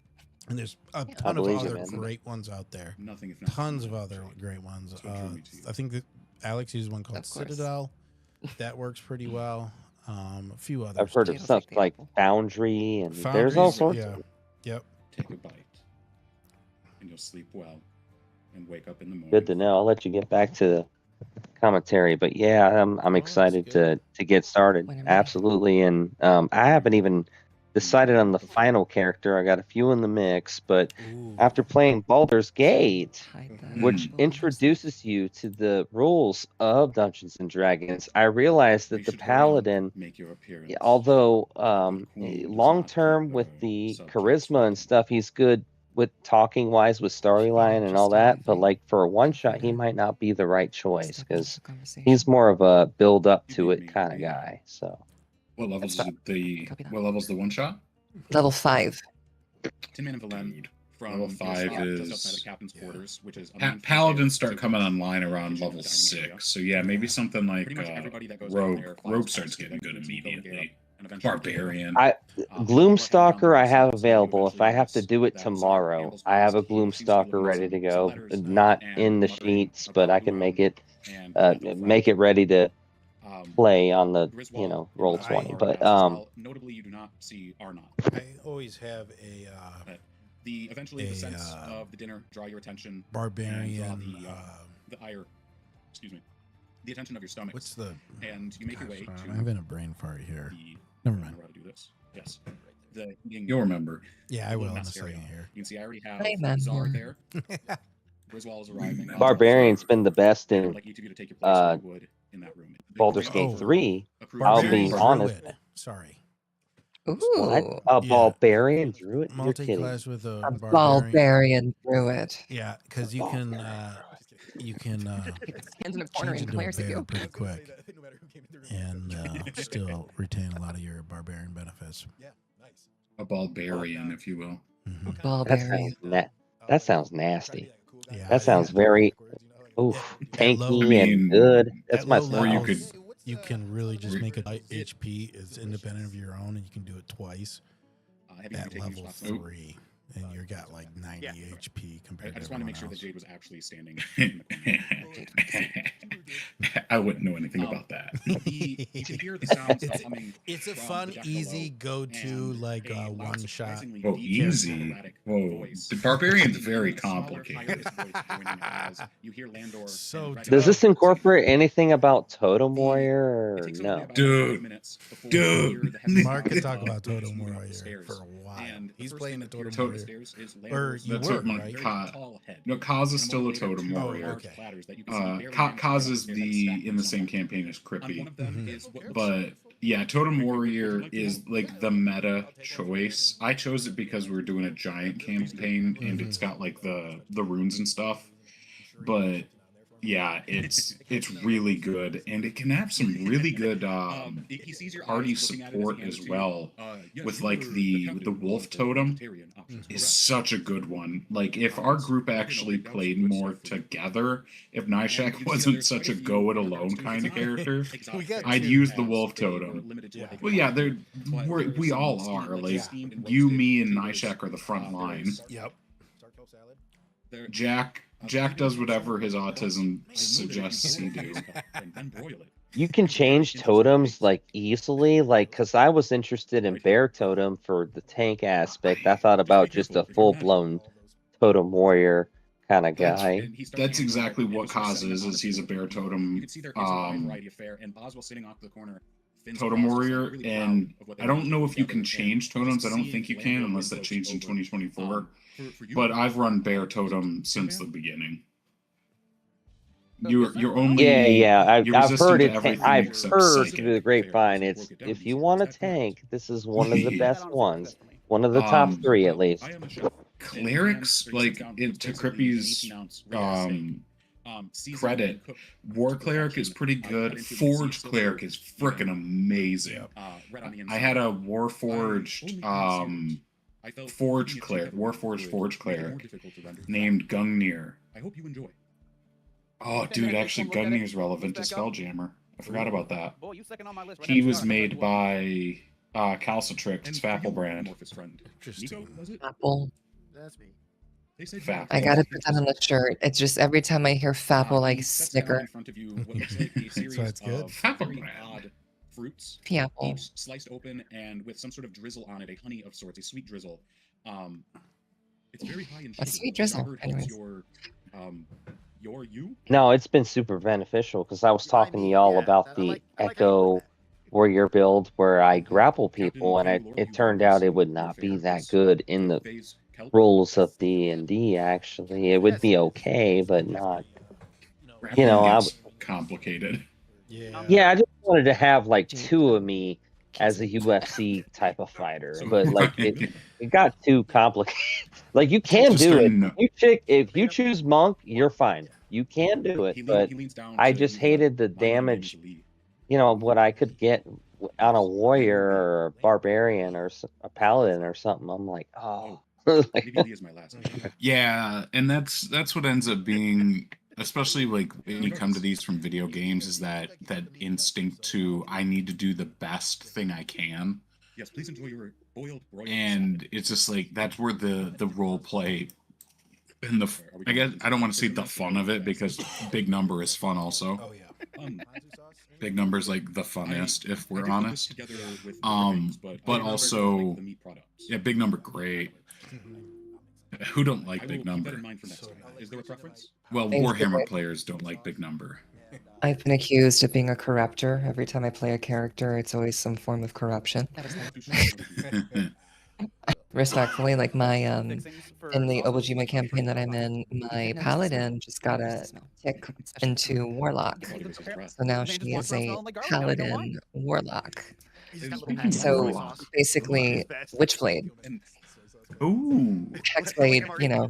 and there's a ton of believe you, other man. great ones out there. Nothing if not Tons of other great ones. That's what drew me to you. I think that Alex uses one called Of course. Citadel. That works pretty well. A few others. I've heard of Potatoes stuff like the like apple. Foundry, and there's all Foundries, sorts. yeah. Yep. Take a bite, and you'll sleep well, and wake up in the morning. Good to know. I'll let you get back to the commentary, but yeah, I'm excited to get started. When I'm ready. Absolutely, and I haven't even decided on the final character. I got a few in the mix, but Ooh. after playing Baldur's Gate, Hide that which apple. introduces you to the rules of Dungeons and Dragons, I realized We that the should hurry up, paladin, make your appearance. although The queen does long not term keep with her the subjects charisma and waiting. stuff, he's good with talking wise with storyline and all that. But Interesting. like for a one shot, he Figure. might not be the right choice Step into because the conversation. he's more of a build up You to beat it me, kind of indeed. guy. So What levels That's is the Copy that. what level's the one shot? Level 5. Tin Man and Valen from Level your 5 spot just is- outside the captain's quarters, which is a Pa- main Paladins floor start coming to online around kitchen, level dining area. 6, so yeah, maybe something like Pretty much everybody that goes down Rogue. there flies Rogue past starts you, getting good like, you can go and get up, immediately. and eventually Barbarian. I Gloomstalker I have So you available. If I eventually have to notice do it that tomorrow, Ambles I have a past, he seems to be looking Gloomstalker at ready to some go. letters, Not and in the muttering sheets, but about I can Blue make Mountain it and Randall make it ready to Flash. play on the Griswold, roll your 20. last But card as well. Notably, you do not see Arnott. I always have a Eventually the sense a, of the dinner draw your attention. barbarian. And draw the ire. Excuse me. The attention of your stomach. What's the? And you make your way Gosh, to I'm having a brain fart here. the. Never I mind. don't know how to do this. Yes. The You'll remember. Yeah, I will in a mess area. second here. You can see I already have I remember. Czar there. Griswold is arriving. Barbarian's been the best And I would in like each of you to take your place where you would in that room. Baldur's The Gate room 3. approved I'll by be the- honest. Druid. Sorry. What? Ooh. A Yeah. barbarian druid? You're kidding. Multi-class with a A barbarian. barbarian druid. Yeah, because you can Hands in a corner change and into a glares at bear you. pretty quick, and still retain a lot of your barbarian benefits. A barbarian, if you will. Mhm. That Barbarian. sounds that sounds nasty. Yeah, That sounds very oof, At low- tanky I and mean, good. That's At my low Or you levels, could- you can really just make a HP is independent of your own, and you can do it twice Heavy at taking level shots. 3, and you got like 90 HP I compared just to want to everyone make sure that else. Jade was actually standing in the corner. I wouldn't know anything about that. You can hear the sounds of humming. It's a from fun, the deck easy below, go-to and like a loud, one shot. surprisingly Whoa, deep, easy. erratic Whoa, voice. the barbarian's And very a smaller, complicated. higher-pitched voice joining as you hear Landor So and Red Does this Dog incorporate singing. anything about Totem The- Warrior It or takes only no? about Dude. 5 minutes before Dude. you hear the heavy Mark could sound talk of about boots Totem moving up the Warrior stairs. for a while. And the He's first playing thing the that appears Totem on the Warrior. stairs is Or Landor's you That's were, what my right? very Ka- tall head. No, Kaz is And still a later, totem two warrior. large Okay. platters that you can see very Ka- managed Kaz upstairs is that the stack in the same somewhere. campaign as On Crippy. one of them Mhm. is what looks But yeah, Totem Warrior is like the meta choice. I chose it because we were doing a giant campaign and it's got like the runes and stuff. But yeah, it's really good and it can have some really good he sees your party eyes looking at it support he hands as it to you. well. Yes, With you like were the captain wolf of the totem vegetarian options, is correct? such a good one. Like if our group actually played more together, if And Nishak you can see that wasn't there's such quite a few go it other alone options. kind It's of not character, exotic We got I'd two. use the as wolf they were totem. limited to what they could Well, yeah, offer. they're But there's we some all steamed, are. like, Like steamed and you, roasted me, and potatoes. Nishak are the front line. Yep. There- Jack does whatever his autism I know suggests that he if you do. boil a cup and then broil it, You can change totems like easily, like because I was interested in bear totem for the tank aspect. I thought about just a full blown totem warrior kind of guy. That's exactly what Kaz is he's a bear totem totem warrior, and I don't know if you can change totems. I don't think you can unless that changed in 2024. But I've run bear totem since the beginning. You're only I've heard it. I've heard psychic. through the grapevine. It's if you want a tank, this is one of the best ones. One of the top 3 at least. Clerics, like to Crippy's credit, War Cleric is pretty good. Forge Cleric is freaking amazing. I had a Warforged Forge Cleric, Warforged Forge Cleric named Gungnir. I hope you enjoy. Oh, dude, actually, Gungnir's relevant to Spelljammer. I forgot about that. He was made by Calcitrix, it's Fapple brand. Apple. That's me. Fapple. I gotta put that on the shirt. It's just every time I hear Fapple, like snicker. So it's good. Fapple brand. Fruits, Apple. each sliced open and with some sort of drizzle on it, a honey of sorts, a sweet drizzle. It's very high in sugar. A sweet drizzle. Anyways. You? No, it's been super beneficial because I was talking to y'all about the Echo Warrior build where I grapple people, and it turned out it would not be that good in the rules of D&D. Actually, it would be okay, but not. You know, I complicated. Yeah, I just wanted to have like 2 of me as a UFC type of fighter, but like it got too complicated. Like you can do it. If you choose monk, you're fine. You can do it, but I just hated the damage. You know what I could get on a warrior or a barbarian or a paladin or something. I'm like, oh. Yeah, and that's what ends up being, especially like when you come to these from video games, is that instinct to I need to do the best thing I can. Yes, please enjoy your boiled broiled. And it's just like that's where the role play and I guess I don't want to say the fun of it because big number is fun also. Oh yeah. Big number's like the funnest if we're honest. But also big number great. Who don't like big number? Is there a preference? Well, Warhammer players don't like big number. I've been accused of being a corruptor. Every time I play a character, it's always some form of corruption. Respectfully, like my in the Obojima campaign that I'm in, my paladin just got a tick into warlock. So now she is a paladin warlock. So basically, witchblade. Ooh. Hexblade, you know.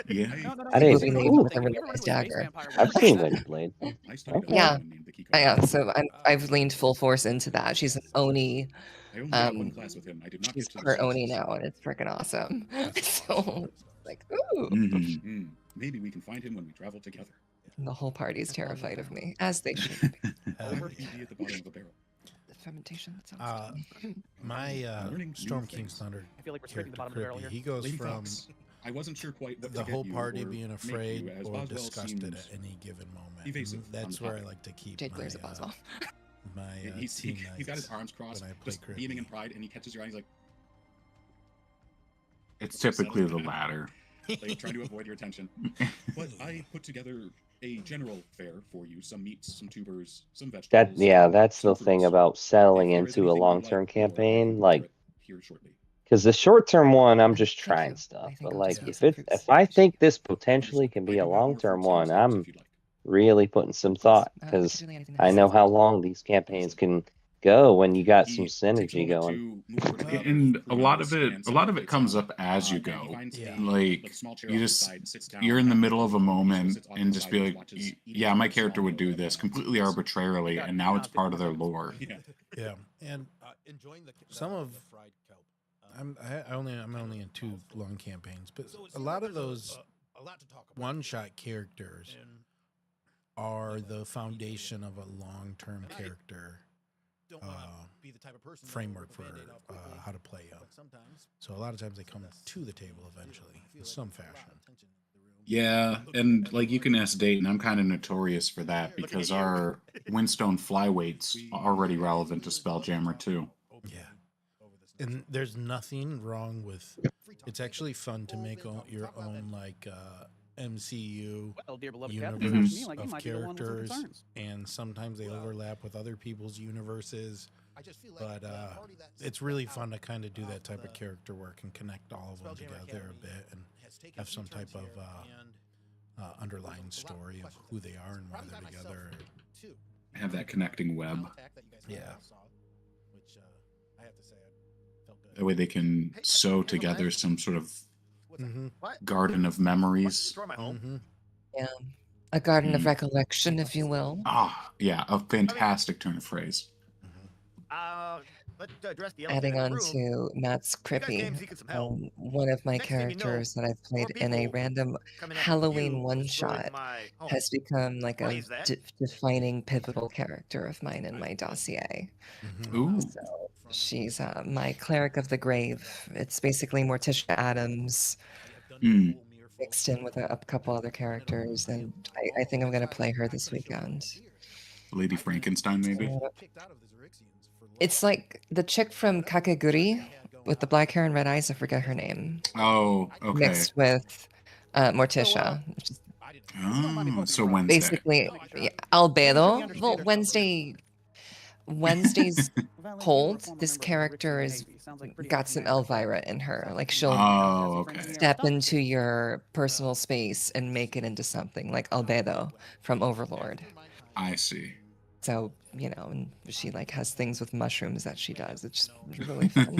Yeah. I didn't. With a really nice dagger. I've seen Witchblade. Yeah, I am. So I've leaned full force into that. She's an Oni. She's her Oni now, and it's freaking awesome. So, like, ooh. Mm-hmm. Maybe we can find him when we travel together. And the whole party's terrified of me, as they should be. He'd be at the bottom of a barrel. Fermentation. That sounds good. My Storm King's Thunder. I feel like we're scraping the bottom of the barrel here. He goes Lady from Fox, I wasn't sure quite what the to whole get you party or being make afraid you, as or Boswell disgusted seems at any given moment. evasive on That's the where I topic. like to keep Jade my, Blair's a Boswell. my He's got his arms crossed, when I play just beaming in Crippy. pride, and he catches your eye. He's like, It's typically the latter. like trying to avoid your attention. But I put together a general fare for you: some meats, some tubers, some vegetables. That's the some thing fruits. about settling If there is into a anything you'd long-term like, or I can campaign, prepare like. it here shortly. Because the short-term one, I'm just Thank trying you. stuff. I think But I'll like, just have some fruits. if I think this potentially can be a long-term one, I'm really putting some thought because I know how long these campaigns can go when you got some synergy going. And a lot of it comes up as you go. Like you're in the middle of a moment and just be like, yeah, my character would do this completely arbitrarily, and now it's part of their lore. Yeah, and enjoying some of. I'm only in 2 long campaigns, but a lot of those one-shot characters are the foundation of a long-term character framework for how to play them. So a lot of times they come to the table eventually in some fashion. Yeah, and like you can ask Dayton, I'm kind of notorious for that because our Windstone flyweight's already relevant to Spelljammer too. Yeah. And there's nothing wrong with It's actually fun to make your own like MCU Well, dear beloved captain, universe sounds to me like you of might be the one with some characters, concerns. and sometimes they overlap with other people's universes. But it's really fun to kind of do that type of character work and connect all of them together a bit and have some type of underlying story of who they are and why they're together. Have that connecting web. Yeah. That way they can sew together some sort of garden of memories. Yeah. A garden of recollection, if you will. Ah, yeah, a fantastic turn of phrase. Let's address the Adding on elephant in the room. to Matt's Crippy, games, he gets some help. one of my Next thing you know, characters that I've played in a people random coming after Halloween you, one-shot destroyed my home. has become like Why a is that? defining pivotal character of mine in my dossier. Ooh. So she's my cleric of the grave. It's basically Morticia Adams mixed in with a couple other characters, and I think I'm going to play her this weekend. Lady Frankenstein, maybe? It's like the chick from Kakeguri with the black hair and red eyes. I forget her name. Oh, okay. Mixed with Morticia. Oh, so Wednesday. Basically, yeah, Albedo. Well, Wednesday's cold. This character is got some Elvira in her. Like she'll step into your personal space and make it into something like Albedo from Overlord. I see. So, you know, and she like has things with mushrooms that she does. It's just really fun.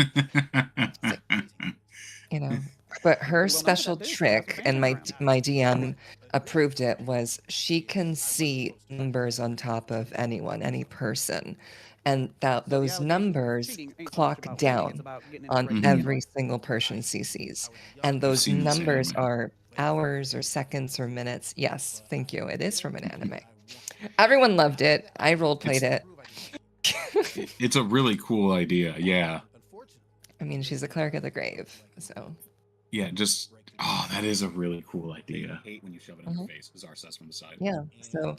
You know, but her special trick, and my DM approved it, was she can see numbers on top of anyone, any person, and those numbers clock down on every single person CCs, and those numbers are hours or seconds or minutes. Yes, thank you. It is from an anime. Everyone loved it. I role-played it. It's a really cool idea, yeah. I mean, she's a cleric of the grave, so. Yeah, just, oh, that is a really cool idea. I hate when you shove it in your face, Bizarre says from the side. Yeah, so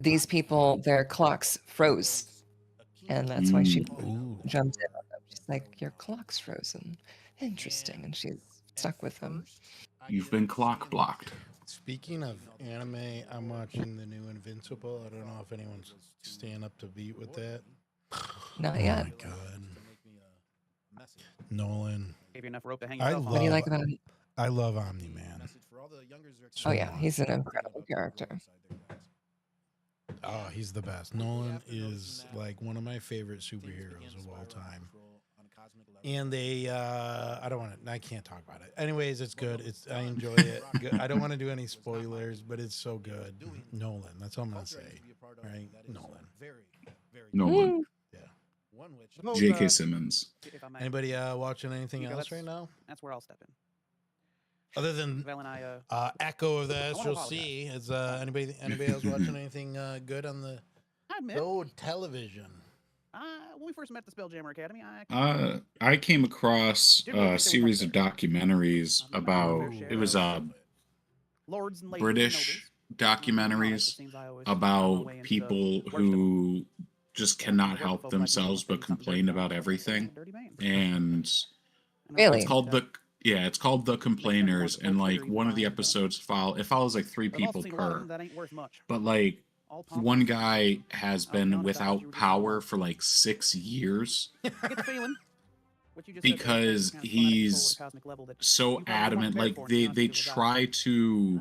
these people, their clocks froze, and that's why she jumped in on them. She's like, your clock's frozen. Interesting, and she's stuck with them. You've been clock blocked. Speaking of anime, I'm watching the new Invincible. I don't know if anyone's staying up to beat with that. Not yet. Oh my god. Nolan. Gave you enough rope to hang I yourself What do you like about it? I love Omni-Man. Oh yeah, he's an incredible character. Oh, he's the best. Nolan is like one of my favorite superheroes of all time. And they, I can't talk about it. Anyways, it's good. I enjoy it. I don't want to do any spoilers, but it's so good. Nolan, that's all I'm going to say. Right? Nolan. Yeah. J.K. Simmons. Anybody watching anything else right now? That's where I'll step in. Other than Echo of the Astral Sea, is anybody else watching anything good on the old television? When we first met at the Spelljammer Academy, I came across a series of documentaries about, it was British documentaries about people who just cannot help themselves but complain about everything. And really, it's called The Complainers, and like one of the episodes follows like 3 people per, but like one guy has been without power for like 6 years because he's so adamant. Like they try to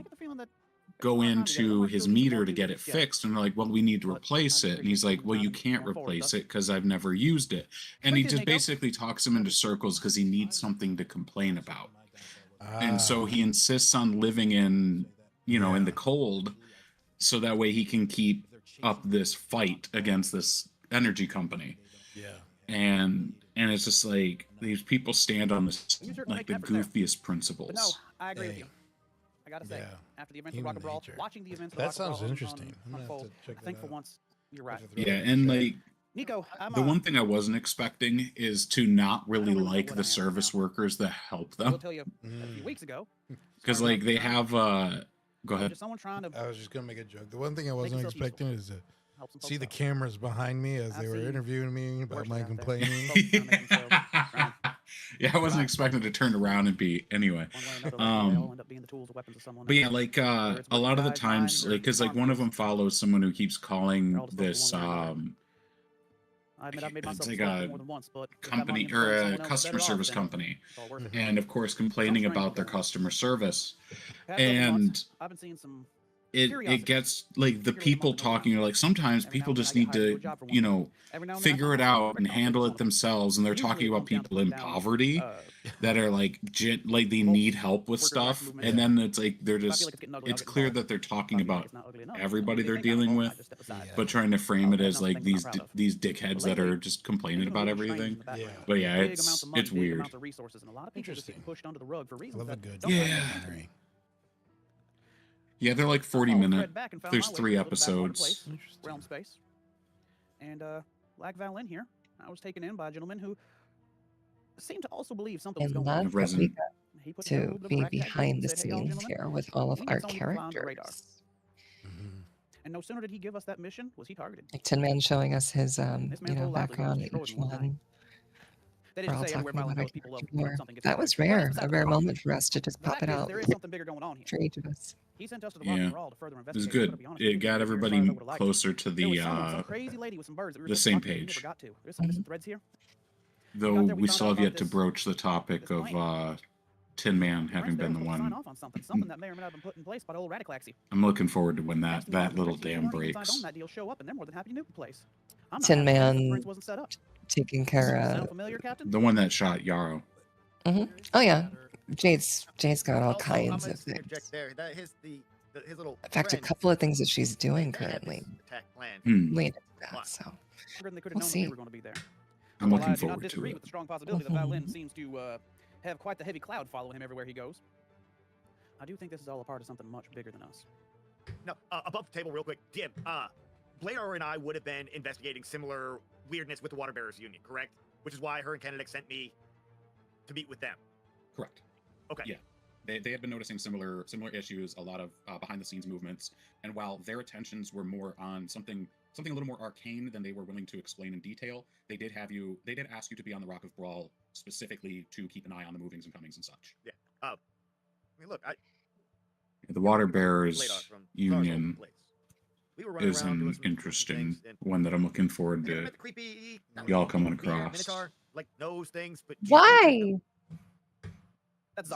go into his meter to get it fixed, and they're like, well, we need to replace it, and he's like, well, you can't replace it because I've never used it. And he just basically talks him into circles because he needs something to complain about. And so he insists on living in the cold, so that way he can keep up this fight against this energy company. Yeah. Mm-hmm. And it's just like these people stand on this like the goofiest principles. But no, I agree with you. I gotta say, after the events of Rocket Brawl, watching the events of That Rocket Brawl sounds interesting. unfold, I think for once you're right. Yeah, and like Nico, the one thing I wasn't expecting is to not really like the service workers that help I will them, tell you a few weeks ago. because like they have go ahead. Just someone trying to I was just gonna make a joke. The one thing I wasn't yourself expecting is to help some see folks the out. cameras behind me as they I've were seen interviewing me about worse my out there. complaining. Folks trying to make themselves Yeah, I wasn't expecting to turn around and be anyway. But yeah, like a lot of the times, like because like one of them follows someone who keeps calling this it's like a company or a customer service company, and of course complaining about their customer service, and I've been seeing some it gets like the people talking, like sometimes people just need to, you know, figure it out and handle it themselves, and they're talking about people in poverty that are like like they need help with stuff, and then it's like they're just, it's clear that they're talking about everybody they're dealing with, but trying to frame it as like these dickheads that are just complaining about everything. But yeah, it's weird. Interesting. I love a good Yeah. documentary. Yeah, they're like 40-minute. There's 3 episodes. Realm space. And like Valin here, I was taken in by a gentleman who seemed to also believe something was And going on. love that we got to be behind the scenes here with all of our characters. And no sooner did he give us that mission, was he targeted. Like Tin Man showing us his you know, whole life was background at destroyed each in one one. That We're is all to say, everywhere talking Valin about our goes, people love character when more. something gets That was destroyed. Well, rare. that's A beside rare the point. moment for us to just The pop fact it is, out there is something bigger going on here. for each of us. He sent us to the rock Yeah, and roll to further it was investigate. good. It got everybody closer to There was the someone, some crazy lady with some birds that we were the supposed to same talk to, we never page. got to. There's some threads here. Though got there, we we found still out have about yet to this- broach the topic of Tin Man having been the Sign one. off on something that may or may not have been put in place by the old Radicalaxy. I'm looking forward to when that Next thing you know, little the dam Next, you weren't even signed breaks. on that deal show up, and they're more than happy to nuke the place. I'm not Tin happy because the Man Prince wasn't set up. taking care Sound of. familiar, Captain? The one that shot Yarrow. Oh yeah, Jade's got all kinds of things. There. That his little In fact, a friend, couple of things that she's doing they had currently. this attack plan. Lean into that. So Longer than they could have we'll known that see. they were going to be there. I'm While looking I do not forward to disagree it. with the strong possibility that Valin seems to have quite the heavy cloud following him everywhere he goes. I do think this is all a part of something much bigger than us. No, above the table, real quick. Dim, Blador and I would have been investigating similar weirdness with the Water Bearers Union, correct? Which is why her and Kennebec sent me to meet with them. Correct. Okay. Yeah. They had been noticing similar issues, a lot of behind the scenes movements, and while their attentions were more on something a little more arcane than they were willing to explain in detail, they did ask you to be on the Rock of Brawl specifically to keep an eye on the movings and comings and such. Yeah. I mean, look, The Water Bearers Blador from Union place. We were running is around doing an some interesting things, and one that I'm looking forward have you ever to met the creepy y'all coming bear, across. Minotaur, like those things, but why? That's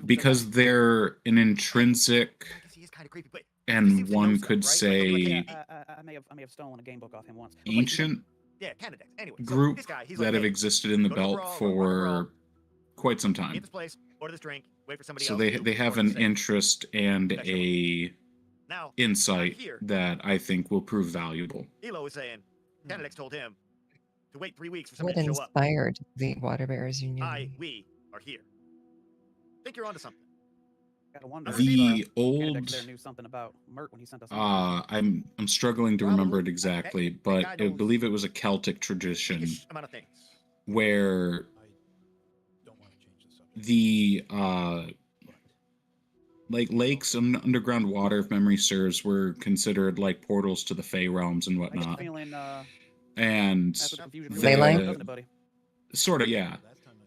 Because they're an intrinsic, I guess he is kind of creepy, but and one could right? say I may have stolen a game book off him once. ancient yeah, Canada. Anyway, so group this guy, he's that like, have hey, existed in the go to the belt brawl, go to the brawl, for quite some get time. this place, order this drink, wait for somebody So else. they have an interest and a Now, insight here, that I think will prove valuable. Elo was saying, Canada told him to wait 3 weeks for What somebody to show up. inspired the Water Bearers Union? We are here. Think you're onto something. Gotta wonder The if, old Canada there knew something about Mert when he sent us. I'm struggling to remember it exactly, but I believe it was a Celtic tradition Amount of things. where the like lakes and underground water, if memory serves, were considered like portals to the Fey realms and I get the whatnot. feeling, And that's what confusion the- really is, doesn't it, buddy? sort of, yeah.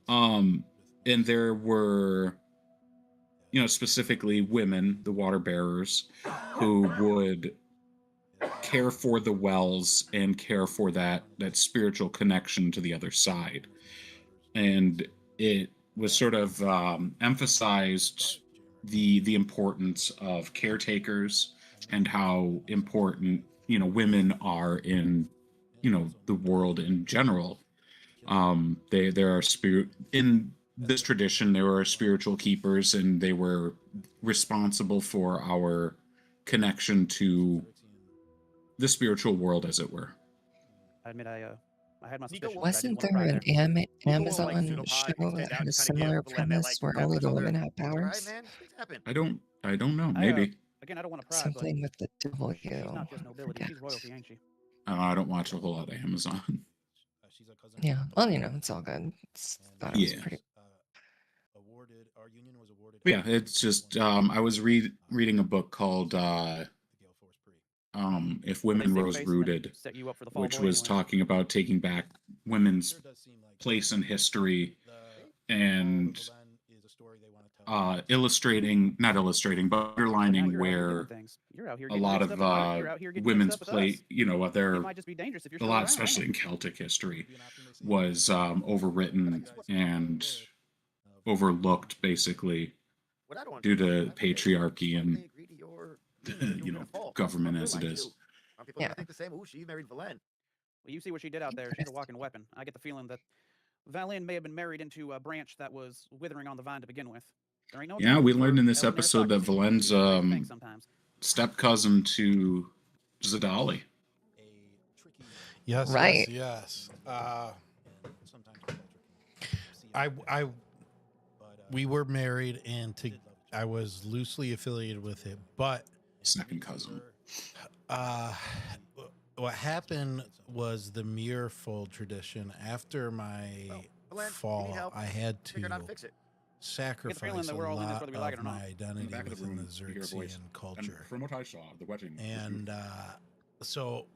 And there were, specifically women, the water bearers, who would care for the wells and care for that spiritual connection to the other side. And it was sort of emphasized the importance of caretakers and how important women are in the world in general. There are in this tradition, there were spiritual keepers, and they were responsible for our connection to the spiritual world, as it were. I admit I had my suspicions. Wasn't there an Amazon show that had a similar premise where only the women had powers? I don't know. Maybe. Again, I don't want to pry, Something with the W. but she's not just nobility, she's royalty, ain't she? I don't watch a whole lot of Amazon. Yeah. Well, it's all good. Thought it was Yeah. pretty. But yeah, it's just I was reading a book called If Women Rose Rooted, Set you up for the fall which boy was anyway. talking about taking back women's place in history and not illustrating, but underlining where a lot of women's play, It might just be dangerous if you're a still lot, around. especially in Celtic history, was overwritten and overlooked, basically, due to patriarchy and government as it is. People think the same. Ooh, she married Valen. Well, you see what she did out there. She's a walking weapon. I get the feeling that Valen may have been married into a branch that was withering on the vine to begin with. There ain't no Yeah, we excuse learned for in this Elven episode that aristocracy. Valen's Sometimes. step cousin to Zadali. Yes, Right. yes. We were married, and I was loosely affiliated with it, but second cousin. What happened was the Muirfold tradition. After my fall, I had to sacrifice a lot of my identity within the Xerxian culture. And from what I saw, the wedding. And so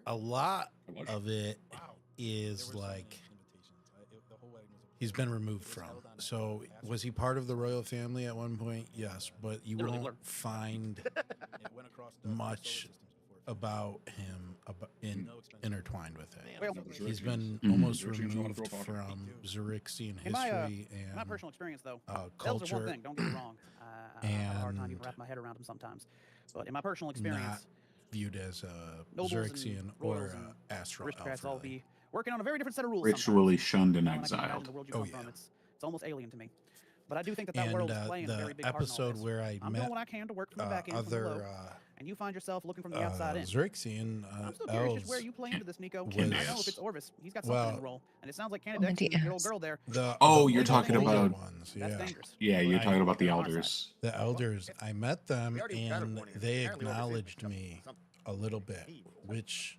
a lot of it is like he's been removed from. So was he part of the royal family at one point? Yes, but you won't find much about him intertwined with it. He's been almost removed from Xerxian history in my personal experience, though, culture. elves are one thing. Don't get me wrong. I have a hard time even wrapping my head around them sometimes. But in my personal experience, not viewed as a nobles Xerxian and or royals and astral elf. aristocrats all be working on a very different set of rules. Ritually sometimes. shunned and When I can imagine exiled. the world you come from, it's almost alien to me. But I do think that And world is playing a very big the part in all episode this. where I I'm met doing what I can to work from the back end, from the other low, and you find yourself looking from the outside in. Xerxian I'm still curious just elves where you play into this, Nico. was- I know if it's Orvis, he's got something in the role, and it sounds like Canada, your old girl there. You're talking older about ones, That's yeah. dangerous. Yeah, you're talking about the elders. The elders. I met them and they acknowledged me a little bit, which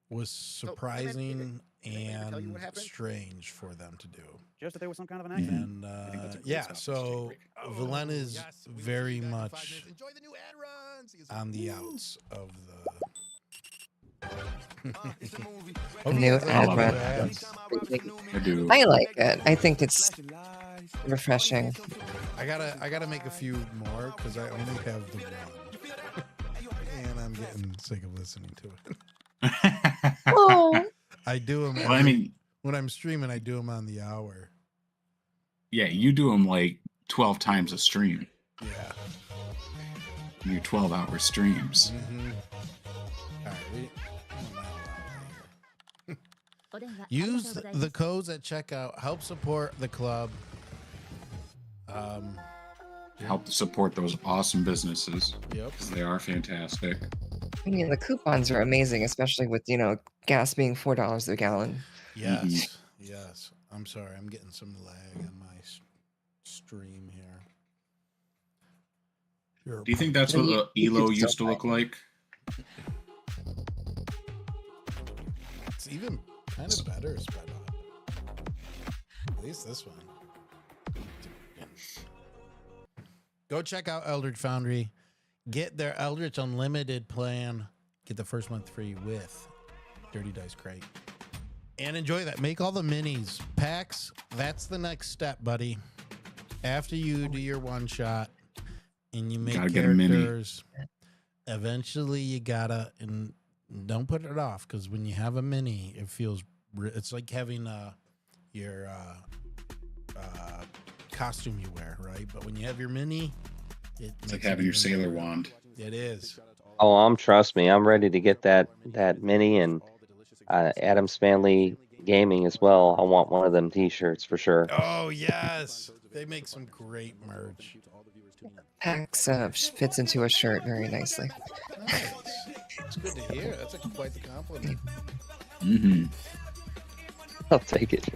was surprising and strange for them to do. Just that there was some kind of an accident. And so Valen is very much on the outs of the New ad run. I do. I like it. I think it's refreshing. I gotta make a few more because I only have the one, and I'm getting sick of listening to it. Oh. I do them. Well, I mean, when I'm streaming, I do them on the hour. Yeah, you do them like 12 times a stream. Yeah. Your 12-hour streams. All right. Use the codes at checkout. Help support the club. Help support those awesome businesses. Yep. Because they are fantastic. I mean, the coupons are amazing, especially with, gas being $4 a gallon. Yes. Yes. I'm sorry. I'm getting some lag on my stream here. Do you think that's what Elo used to look like? It's even kind of better spread out. At least this one. Go check out Eldritch Foundry. Get their Eldritch Unlimited plan. Get the first month free with Dirty Dice Crate. And enjoy that. Make all the minis. Packs, that's the next step, buddy. After you do your one shot and you make characters, eventually you gotta, and don't put it off, because when you have a mini, it feels, it's like having your costume you wear, right? But when you have your mini, it's like having your sailor wand. It is. Oh, trust me, I'm ready to get that mini, and Adam's Family Gaming as well. I want one of them t-shirts for sure. Oh yes, they make some great merch. Packs fits into a shirt very nicely. Nice. It's good to hear. That's quite the compliment. Mm-hmm. I'll take it.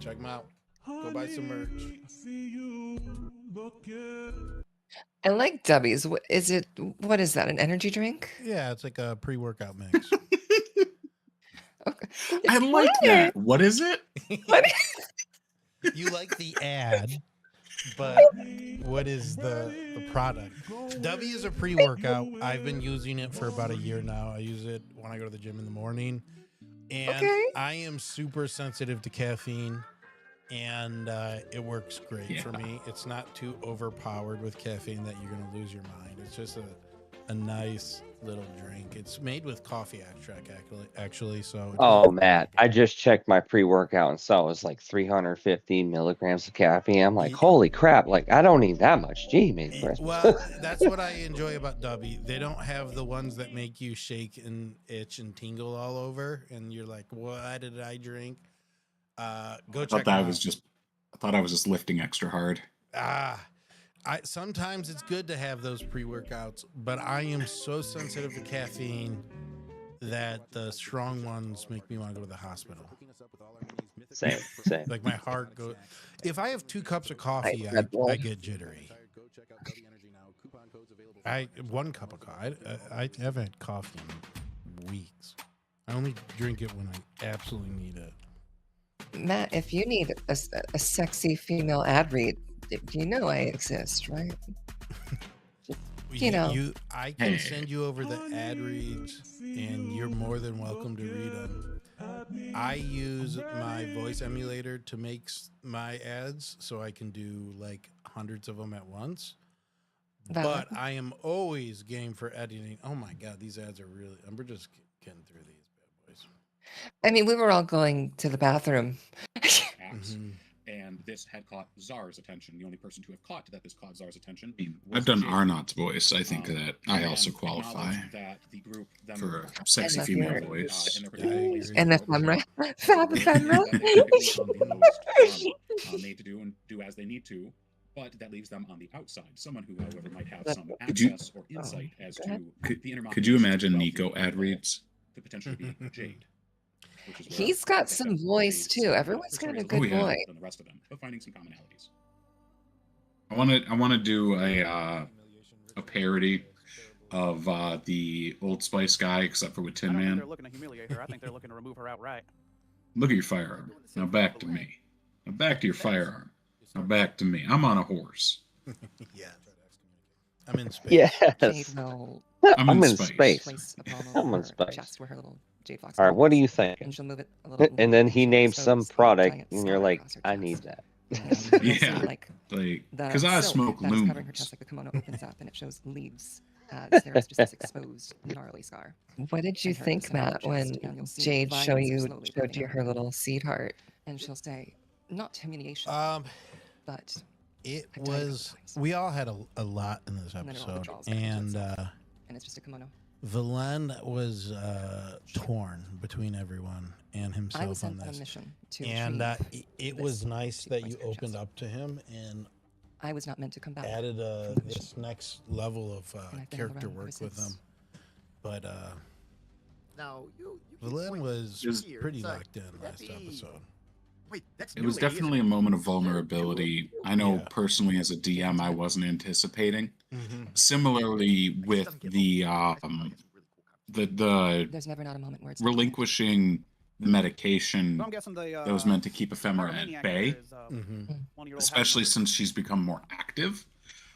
Check them out. Go buy some merch. I like Debbie's. What is it? What is that? An energy drink? Yeah, it's like a pre-workout mix. Okay. I like that. What is it? What? You like the ad? But what is the product? W is a pre-workout. I've been using it for about a year now. I use it when I go to the gym in the morning. And I am super sensitive to caffeine. And it works great for me. It's not too overpowered with caffeine that you're going to lose your mind. It's just a nice little drink. It's made with coffee extract, actually. So. Oh, Matt, I just checked my pre-workout and saw it was like 350 milligrams of caffeine. I'm like, holy crap! Like, I don't need that much. Gee, man. Well, that's what I enjoy about W. They don't have the ones that make you shake and itch and tingle all over, and you're like, "What did I drink?" Go check. I thought I was just lifting extra hard. Sometimes it's good to have those pre-workouts, but I am so sensitive to caffeine that the strong ones make me want to go to the hospital. Same. Like my heart goes. If I have 2 cups of coffee, I get jittery. 1 cup of coffee. I haven't had coffee in weeks. I only drink it when I absolutely need it. Matt, if you need a sexy female ad read, you know I exist, right? You know. I can send you over the ad reads, and you're more than welcome to read them. I use my voice emulator to make my ads, so I can do like hundreds of them at once. But I am always game for editing. Oh my God, these ads are really. We're just getting through these bad boys. I mean, we were all going to the bathroom. And this had caught Czar's attention. The only person to have caught that this caught Czar's attention. I've done Arnott's voice. I think that I also qualify for a sexy female voice. And ephemera. Fab ephemera. Made to do as they need to, but that leaves them on the outside. Someone who, however, might have some access or insight as to the inner. Could you imagine Nico ad reads? Could potentially be Jade. He's got some voice too. Everyone's got a good voice. Than the rest of them, but finding some commonalities. I want to do a parody of the Old Spice guy, except for with Tin Man. They're looking to humiliate her. I think they're looking to remove her outright. Look at your firearm. Now back to me. Now back to your firearm. Now back to me. I'm on a horse. Yeah. I'm in space. Yes. I'm in space. I'm in space. Chest where her little jade fox. All right, what do you think? And she'll move it a little. And then he names some product, and you're like, I need that. Yeah, like because I smoke lumens. Covering her chest, like the kimono opens up and it shows leaves. There is just this exposed, gnarly scar. What did you think, Matt, when Jade showed you her little seed heart? And she'll say, not humiliation, but it was. We all had a lot in this episode, and it's just a kimono. Valen was torn between everyone and himself on this. And it was nice that you opened up to him and I was not meant to come back. Added this next level of character work with him. But now Valen was pretty locked in last episode. It was definitely a moment of vulnerability. I know personally as a DM, I wasn't anticipating. Similarly with the there's never not a moment where it's relinquishing the medication that was meant to keep ephemera at bay, especially since she's become more active.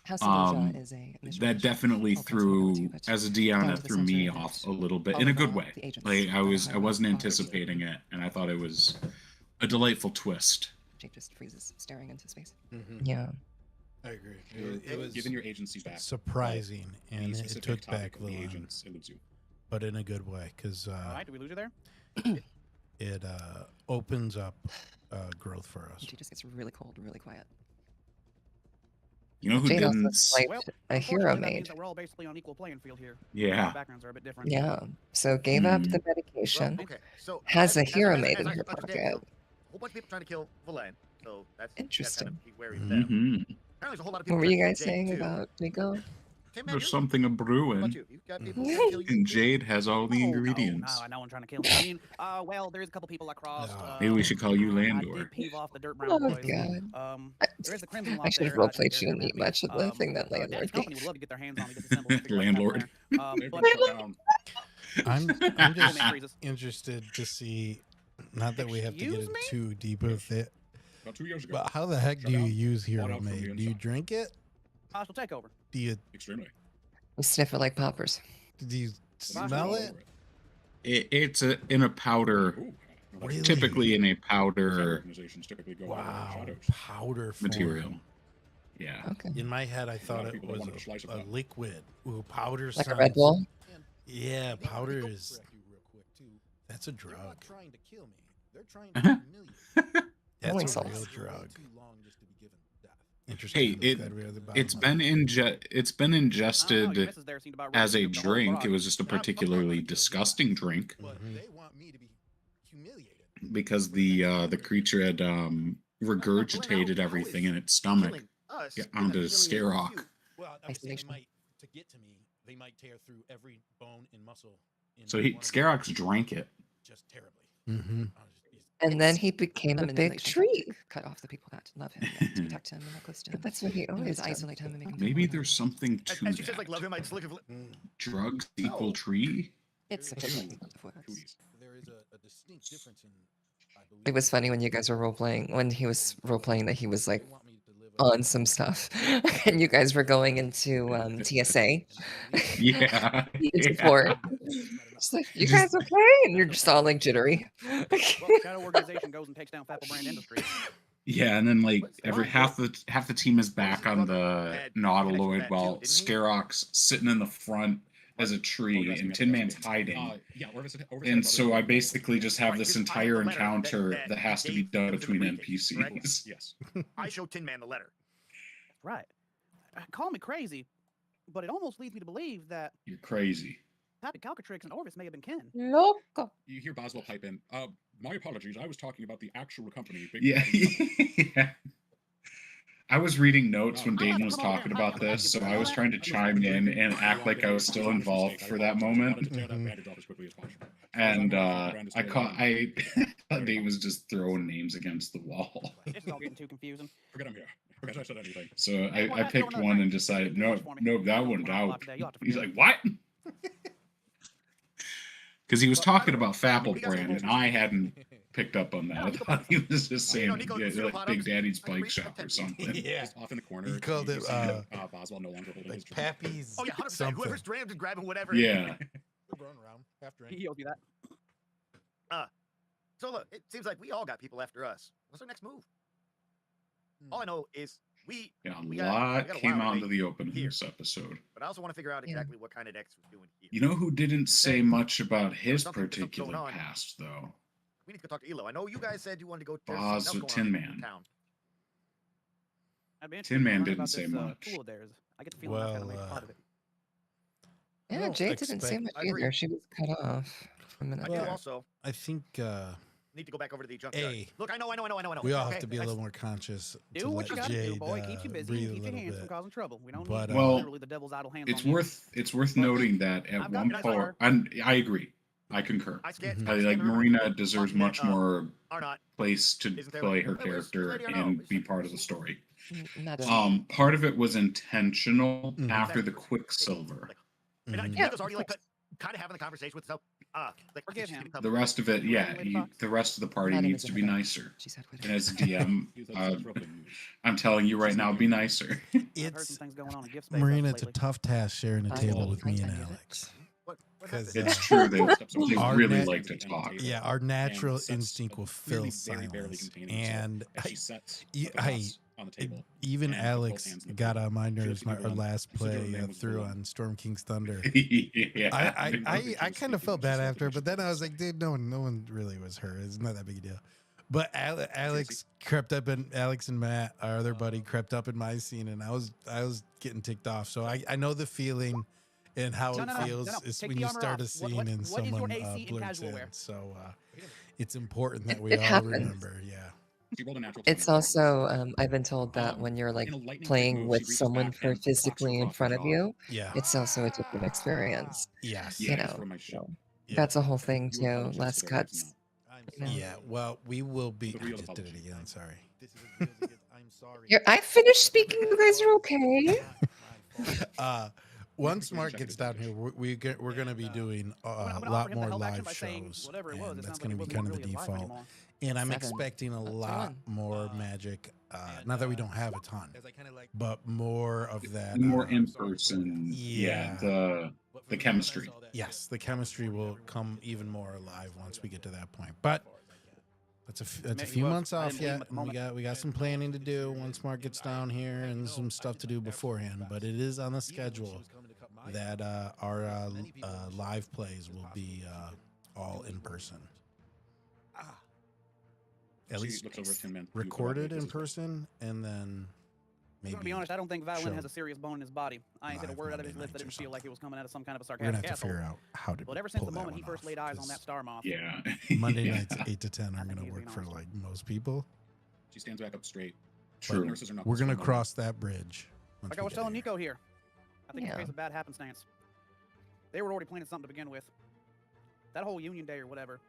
That definitely threw, as a DM, that threw me off a little bit in a good way. Like I wasn't anticipating it, and I thought it was a delightful twist. Jake just freezes, staring into space. Yeah, I agree. It was giving your agency back, surprising, and it took back the agents. It lose you, but in a good way, because all right, did we lose you there? It opens up growth for us. She just gets really cold, really quiet. You know who didn't? A hero made. We're all basically on equal playing field here. Yeah. Our backgrounds are a bit different. Yeah. So gave up the medication. So has a hero made in her pocket. A whole bunch of people trying to kill Valen. So that's interesting. Where he's them. There's a whole lot of people. What were you guys saying about Nico? There's something a brewing, and Jade has all the ingredients. No one trying to kill me. I mean, well, there's a couple people across. Maybe we should call you Landor. I did peeve off the Dirt Brown boys. God. There is a Crimson Lot actually, there. roleplay shouldn't eat much of the thing that Landlord company would love to get their hands on me, disassemble Landlord. I'm just interested to see. Not that we have to get too deep with it, about 2 years ago. But how the heck do you Shoutout, use bought Hero out from the Made? Do you inside. drink it? Hostile takeover. Do you Extremely. We sniff it like poppers. you smell it? It's in a powder, Ooh, Really? typically in a Shadow powder organizations typically go out Wow, shadows. powder form. material. Yeah. Okay. In my head, I thought of it people that was wanted a slice of a that. liquid. Ooh, powder Like a sounds. Red Bull. Yeah, powder is. That's a They're drug. not trying to kill me. They're trying to humiliate me. Rolling That's a salts. real drug. Too long just to be given death. Interesting. Hey, Glad we are the it's bottom. been ingested Your missus there seemed about ready as to a nuke the whole drink. block. It was just a particularly disgusting drink But Mhm. they want me to be humiliated. because the creature had regurgitated everything in its stomach Killing us yeah, isn't onto humiliating Skyrock. you. Well, I would say they Isolation. might, to get to me, they might tear through every bone and muscle. In So one of my Skyrock's bones, drank it. just terribly. Mm-hmm. And then he became a big tree. Cut off the people that love him, yet to protect him and not close to him. But that's what he And always to did. isolate him and make him Maybe feel there's something to As she says, like, that. love him, I just look at. Drugs equal No. tree. It's a pity of words. Cooties. There is a distinct difference in, I believe. It was funny when you guys were role playing. When he was role playing, that he was like They want me to live a- on some stuff, and you guys were going into TSA. Yeah. Needed yeah. support. Just like, you Just- guys okay? And you're just all like jittery. Well, Shadow Organization goes and takes down Fapple Brand Industries. Yeah, and then like What's every wrong? half the team is back on the Had Nautiloid connection while with that too, didn't he? Skyrock's sitting in the front as a Oh, tree you're asking and me Tin about Man's that. hiding. Yeah, oversight And of so other I people. basically just have Right, this because I have entire the letter encounter that that has to be Dave done was in the between briefing, correct? NPCs. Yes. I showed Tin Man the letter. Right. Call me crazy, but it almost leads me to believe that You're crazy. Pappy Calcatrix and Orvis may have been kin. Loco. You hear Boswell pipe in. My apologies. I was talking about the actual company. Big Yeah. Mashu." yeah. I was reading notes when I'm Dayton not was promoting talking him. about I'm not this, so giving I all was that. trying to chime in and act like I was still involved for that moment. To tear that bandage off as quickly as possible. And Brand is I still caught alive. thought Dave was just throwing names against the wall. This is all getting too confusing. Forget I'm here. Forget I said anything. So Well, I that's picked another one thing. and decided, Too no, much for me. no, that I'm one's going out out. today. You'll have to He's forgive like, me. what? Because he was Well, talking I don't- about Fapple we got some brand, and rules. I hadn't picked up on that. I thought he was just You know, saying Nico, yeah, you like know, Big Daddy's I agree Bike with Shop or that. something. Yeah. Just off in the corner. He called you it, see, Boswell no longer holding Like his drink. Pappy's. Oh yeah, 100%. something. Whoever's drams and grabbing whatever. Yeah. We're going around half drink. He owes me that. So look, it seems like we all got people after us. What's our next move? Hmm. All I know is we. Yeah, a we got lot a came while out to into make the open here. this episode. But I also want to figure out Yeah. exactly what kind of decks we're doing here. You know who didn't say much about his something going particular on. past, though? We need to go talk to Elo. I know you guys said you wanted to go. there's Boz something with else going Tin on in Man. town. I'd be Tin interested to Man learn didn't about say this, much. tool of theirs. I get the feeling that's kind of Well, made part of it. I Yeah, don't Jade didn't say expect- much I agree. either. She was cut off for a minute I do there. also I think need to go back over to the junkyard. A, Look, I know. we all Okay, have to be a I- little more conscious Do to what let you gotta do, Jade boy. Keep you busy breathe and a keep your little hands from bit. causing trouble. We don't But, need Well, literally the devil's idle hands It's on you. worth noting that at I've got one guys point, are- and I agree, I concur. I scanned. Mhm. I, like Marina deserves much more Are not. place to Isn't there play like- her Wait, where's character Lady or no? and be part of the story. Not Part of it was intentional Mhm. after the Quicksilver. And Mhm. Nico's already like kind of having the conversation with himself. Like Forgive him. The rest of it, yeah, Wait, Fox. the rest of the party Not even needs to be gonna- nicer. She said, And as a DM, He's like, "It's roughly news." I'm telling you right now, be nicer. I've heard It's some things going on in gift space Marina. as It's a lately. tough task sharing a I table will with me and pretend it. Alex. What 'Cause, happened? It's true they Our really net- like to talk. Yeah, our natural And sets instinct will clearly fill very barely silence, containing himself and as she sets I- the glass on the table. even and puts both Alex hands in the got plate. on my She nerves looks at our everyone. last You said your play name was through Balloon. on Storm King's Thunder. Yeah. I kind of felt bad after, but then I was like, dude, no one really was hurt. It's not that big a deal. But Alex crept up, and Alex and Matt, our other buddy, crept up in my scene, and I was getting ticked off. So I know the feeling and how No, it no, no, feels no, no. is Take when the you armor start a off. scene What and is your someone AC in blurts casual in. wear? So it's important that we It all happens. remember. Yeah. She rolled a natural It's 20. also I've been told that when you're like In a lightning quick playing move, with she reaches someone back for and clocks physically her in across the front of jaw. you, Yeah. it's also a different experience. Yes. You Yeah, know, from my ship. so Yeah. that's a whole thing You too. apologize Less to their wives cuts. I'm You know. sorry. Yeah. Well, we will be. The I real just did it apology. again. Sorry. This is as good as it gets. I'm sorry. I finished speaking. You guys are okay. Not my fault. Once Mark gets down here, we're going to be doing I'm a gonna lot offer him the more help action live by saying shows, whatever it was. and It that's sounds like going to it be wasn't kind of the really his life default. anymore. And I'm 7. expecting a That's lot 1. more magic. Not that we don't have a ton, but more of that. More in person. Yeah, the chemistry. Yes, the chemistry will come even more alive once we get to that point. But that's a few months off yet, and we got some planning to do once Mark gets down here and some stuff to do beforehand. But it is on the schedule that our live plays will be all in person. At least recorded in person, and then maybe. To be honest, I don't think Violin has show a serious bone in his body. I ain't said a word out of his lips that didn't feel like it was coming out of some kind of a We're gonna sarcastic have to figure asshole. out how to. But ever since pull the that moment he one first off, laid eyes on 'cause that star moth, Yeah. Monday Yeah. nights 8 to 10 are going to work for like most people. She stands back up straight. True. Nurses are not We're going to concerned. cross that bridge. once like I we was get telling here. Nico here, I think it's a Yeah. case of bad happenstance. They were already planning something to begin with. That whole Union Day or whatever,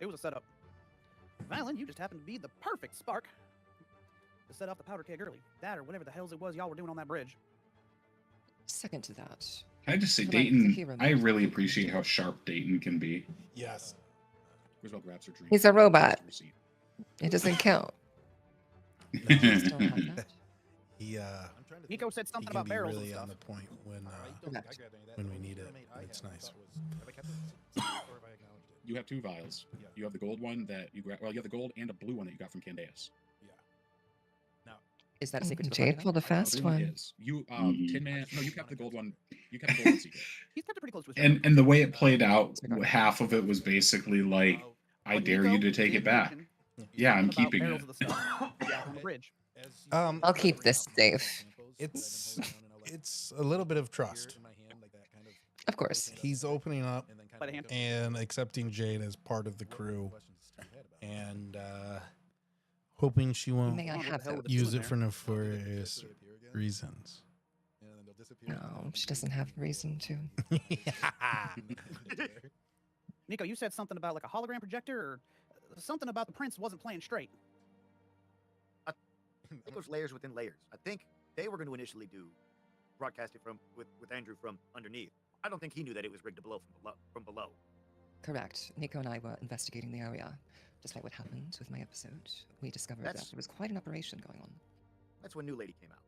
it was a setup. Violin, you just happened to be the perfect spark to set off the powder keg early. That or whatever the hells it was y'all were doing on that bridge. Second to that. Can I just say, What about the Dayton, hero I mode? really appreciate how sharp Dayton can be. Yes. Griswold grabs her drink. He's a robot. Receipt. It doesn't count. Still have that. He Nico said he something can about be barrels really and on stuff. the point Correct. when we need it. It's nice. You have 2 vials. You have the gold one that you grab. Well, you have the gold and a blue one that you got from Candace. Is that a secret? Jade Jade pulled the fast Blue one. is. You Tin Man. No, you kept the gold one. You kept the gold one secret. He's kept it pretty close to his chest. And the way it played out, half of it was basically like, I But dare Nico you to take did it back. mention Yeah, I'm something about keeping barrels it. of the stuff back on the bridge. I'll keep this safe. It's a little bit of trust. Of course. He's opening up By the hand. and accepting Jade as part of the crew, and hoping she won't May I have those? use it for nefarious reasons. No, she doesn't have reason to. Nico, you said something about like a hologram projector or something about the prince wasn't playing straight. I think there's layers within layers. I think they were going to initially broadcast it with Andrew from underneath. I don't think he knew that it was rigged to blow from below. Correct. Nico and I were investigating the area. Despite what happened with my episode, we discovered that there was quite an operation going on. That's when New Lady came out.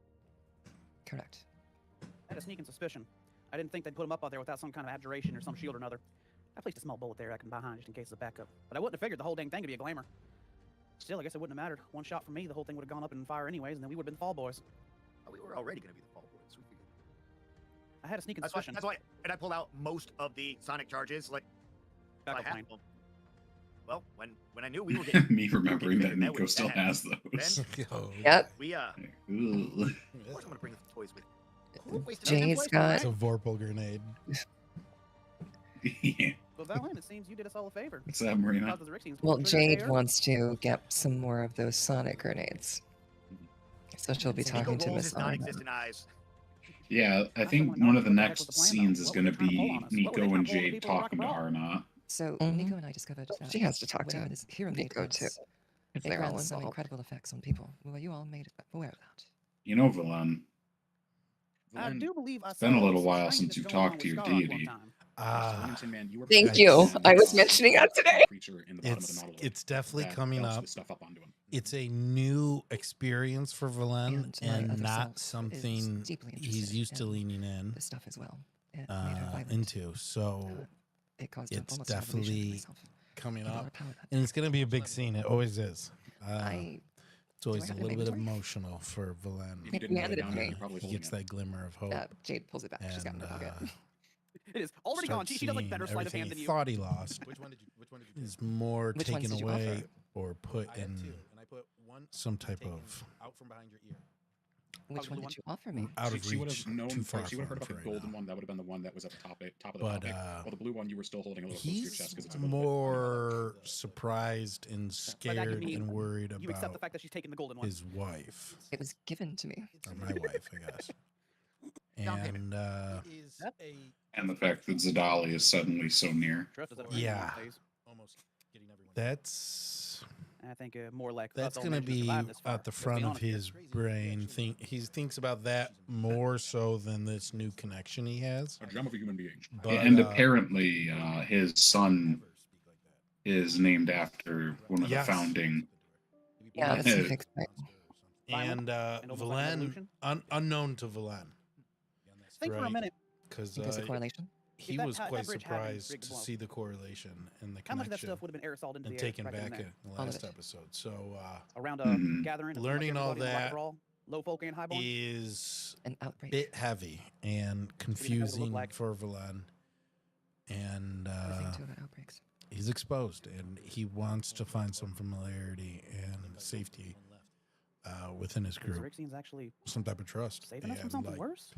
Correct. I had a sneaking suspicion. I didn't think they'd put him up out there without some kind of abjuration or some shield or another. I placed a small bullet there I can behind just in case of backup. But I wouldn't have figured the whole dang thing to be a glamour. Still, I guess it wouldn't have mattered. One shot from me, the whole thing would have gone up in fire anyways, and then we would have been Fall Boys. Oh, we were already going to be the Fall Boys. We figured. I had a sneaking That's why, suspicion. that's why. And I pulled out most of the sonic charges. Like, I Backup had plan. them. Well, when I knew we were getting Me remembering that bigger, Nico would- still that has happened. those. Yo, Yep. We Ugh. of course I'm gonna bring the toys with me. We're wasting our Jade's toys, got- it's a Vorpal grenade. Yeah. Well, Valin, it seems you did us all a favor. What's that, Marina? Caused the Rixians to Well, pull the trigger Jade there. wants to get some more of those sonic grenades. So she'll be Nico talking to rolls Miss his on them. non-existent eyes. Yeah, I think one of the next scenes is going to be Nico and Jade talking to Arnott. So Nico and I discovered that She has to talk to whatever this hero Nico made too, was, if it they're all grants some involved. incredible effects on people. Well, you all made aware of that. You know, Valan, I do believe I it's been a saw little some while shiny since you've that's going talked on to your with Scarlet one deity. time. Thank you. I was mentioning that today. It's definitely coming up. It's a new experience for Valen And my and other not self is something deeply he's interested used to in leaning in this stuff as well. It made her violent. into. So It caused it's almost a revolution in definitely myself. coming With a lot up, of power that and it's going to be a big scene. It always is. It's always I a have to little make bit a choice? emotional for Valen. You handed it to me. He gets that glimmer of hope. Jade pulls it back. She's got it in her pocket. It is already gone. Starts She does like seeing better sleight of hand everything than he you. thought he lost. Which one did you Is more Which ones taken did you away offer? or put I had in two, and I put one some type taken of out from behind your ear. Which one did you offer me? out of She would reach, have known. too far She would have heard from about for the right golden now. one. That would have been the one that was at the top of the But, topic. Well, the blue one you were still holding a little close to your chest He's because it's a little bit more surprised and By that, scared you mean and worried You accept the about fact that she's taking the golden one. his wife, It was given to me. or my wife, I guess. Down payment. And Is a And the fact that Zadali is suddenly so near. Trust is at a yeah, premium these days. almost getting everyone. that's I think more like that's us all going to managed to be survive this far. at the Let's be front of honest here. his brain. He thinks about that more so than this new connection he has. a gem of a human being. But And apparently, his son is named after one of Yes. the founding. Yeah, that's a fixed thing. And almost like an Valen, evolution? unknown to Valen. Think for a minute. Because Think there's a correlation? he If that was that quite bridge happened, surprised Big to Blow. see the correlation and the How much of that connection stuff would have been aerosoled into and the air taken right then and back there? in the All of last it. episode. So Around a Mhm. gathering of learning pretty all much everybody in the that Brawl, low folk and highborn. is An outbreak. bit heavy and What do you think that would look confusing like? for Valen. And What do you think too about outbreaks? he's exposed and he wants to find some familiarity and safety within his group. Xerixian's actually Some type of trust. saving us from and, something like, worse.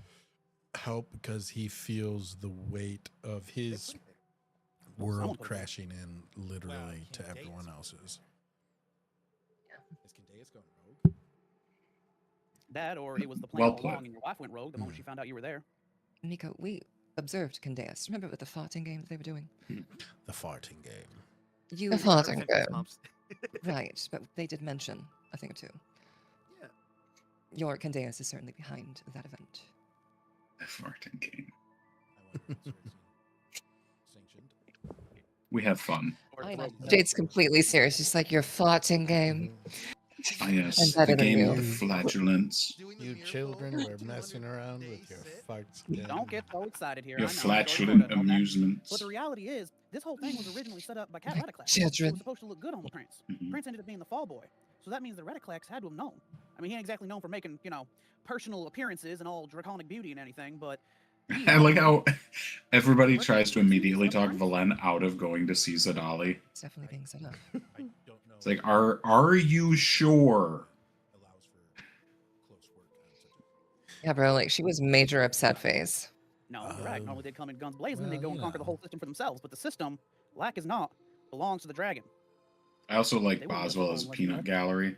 help because he feels the weight of his world crashing in literally to everyone else's. Is Kendeus going rogue? That, or it was the plan Well all played. along, and your wife went rogue the moment she found out you were there. Nico, we observed Kendeus. Remember with the farting game that they were doing? The farting game. You The farting game. Right, but they did mention a thing or two. Yeah. Your Kendeus is certainly behind that event. The farting game. I wonder if it's sanctioned. We have fun. I know. Jade's completely serious. She's like, your farting game. Ah, yes, I'm better the than game you. of flagellants. You children were messing around with your farts. Don't get so excited here. Your I know, flatulent Jordan, and all that. amusements. But the reality is, this whole thing was originally set up by Cat Reticlax. It Children. was supposed to look good on the Prince. Mhm. Prince ended up being the fall boy. So that means the Reticlax had to have known. I mean, he ain't exactly known for making, personal appearances and all draconic beauty and anything, but... I like how everybody tries to immediately talk Valen out of going to see Zadali. It's definitely being set up. I don't know. It's like, are you sure? Allows for close work on such a Yeah, bro, like she was major upset phase. No, you're right. Normally they'd come in guns blazing and well, they'd go and you conquer the know. whole system for themselves. But the system, lack is not, belongs to the dragon. I also like They wouldn't let Boswell you as know, Peanut like, Gallery.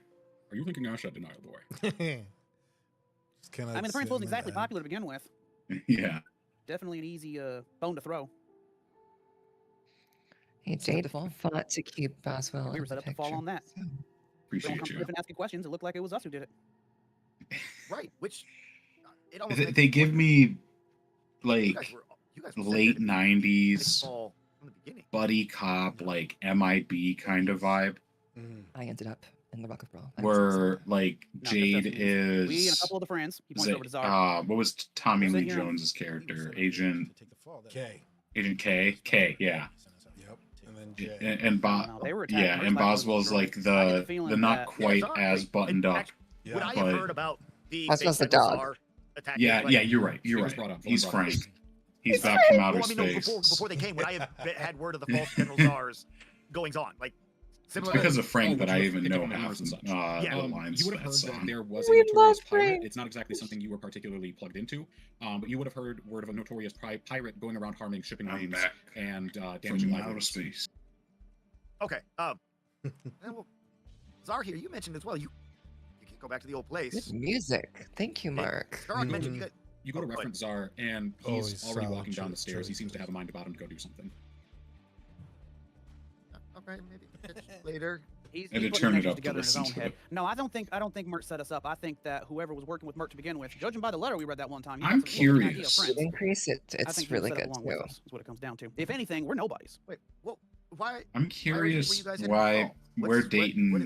Are you thinking I shut denial boy? I mean, the Prince wasn't exactly popular to begin with. Yeah. Definitely an easy bone to throw. Hey, Jade fought to keep Boswell We in were the set up to fall picture. on that. So, Don't Appreciate come to you. Griffin asking questions. It looked like it was us who did it. Right, which it almost They, makes they me give wonder- me you like guys were late set to be '90s fall from the beginning. buddy cop, like MIB kind of vibe, I ended up in the Rock of Brawl. I would say where so. like No, Jade that's definitely- We and a is. couple of the friends. He pointed over to Zara. What was Tommy We're Lee sitting here. Jones's character? Agent to take the fall. That K. Agent K. K. Yeah. Yep. And then And, J. and No, they were attacked yeah, first and by the Boswell's Destroyer. like I get the the feeling the not that- quite Zara- as wait, buttoned up. actually, Yeah. Would I but- have heard about the That's fake just the Federal dog. Czar attacking? Yeah, like- yeah, you're right. You're It was right. brought up. He's Brought up. Frank. He's back from outer Well, I mean, no, space. before they came, would I have had word of the false General Czar's goings on? Like, It's similar because of Frank Oh, that would I you even pick know up on half numbers and such? Yeah. the lines You would to have heard that that song. there was a We notorious love pirate. Frank. It's not exactly something you were particularly plugged into, but you would have heard word of a notorious pirate going around harming shipping I'm lanes back and damaging from outer libraries. space. Okay. And well, Czar here, you mentioned as well. You can't go back to the old place. Good music. Thank you, Mark. Scarlet mentioned you got. You go to Oh, reference Czar, and Oh, he's he's already solid walking down the choice. stairs. He seems to have a mind about him to go do something. Okay, maybe later. He's And to putting turn it connections up to together in his listen own to head. it. No, I don't think Mert set us up. I think that whoever was working with Mert to begin with, judging by the letter we read that one time, he had I'm some interesting idea of curious. friends. Increase it. I It's think he was really set up good along with too. us, is what it comes down to. If anything, we're nobodies. Wait, well, why? I'm were curious you guys heading why home? where What's- Dayton, what-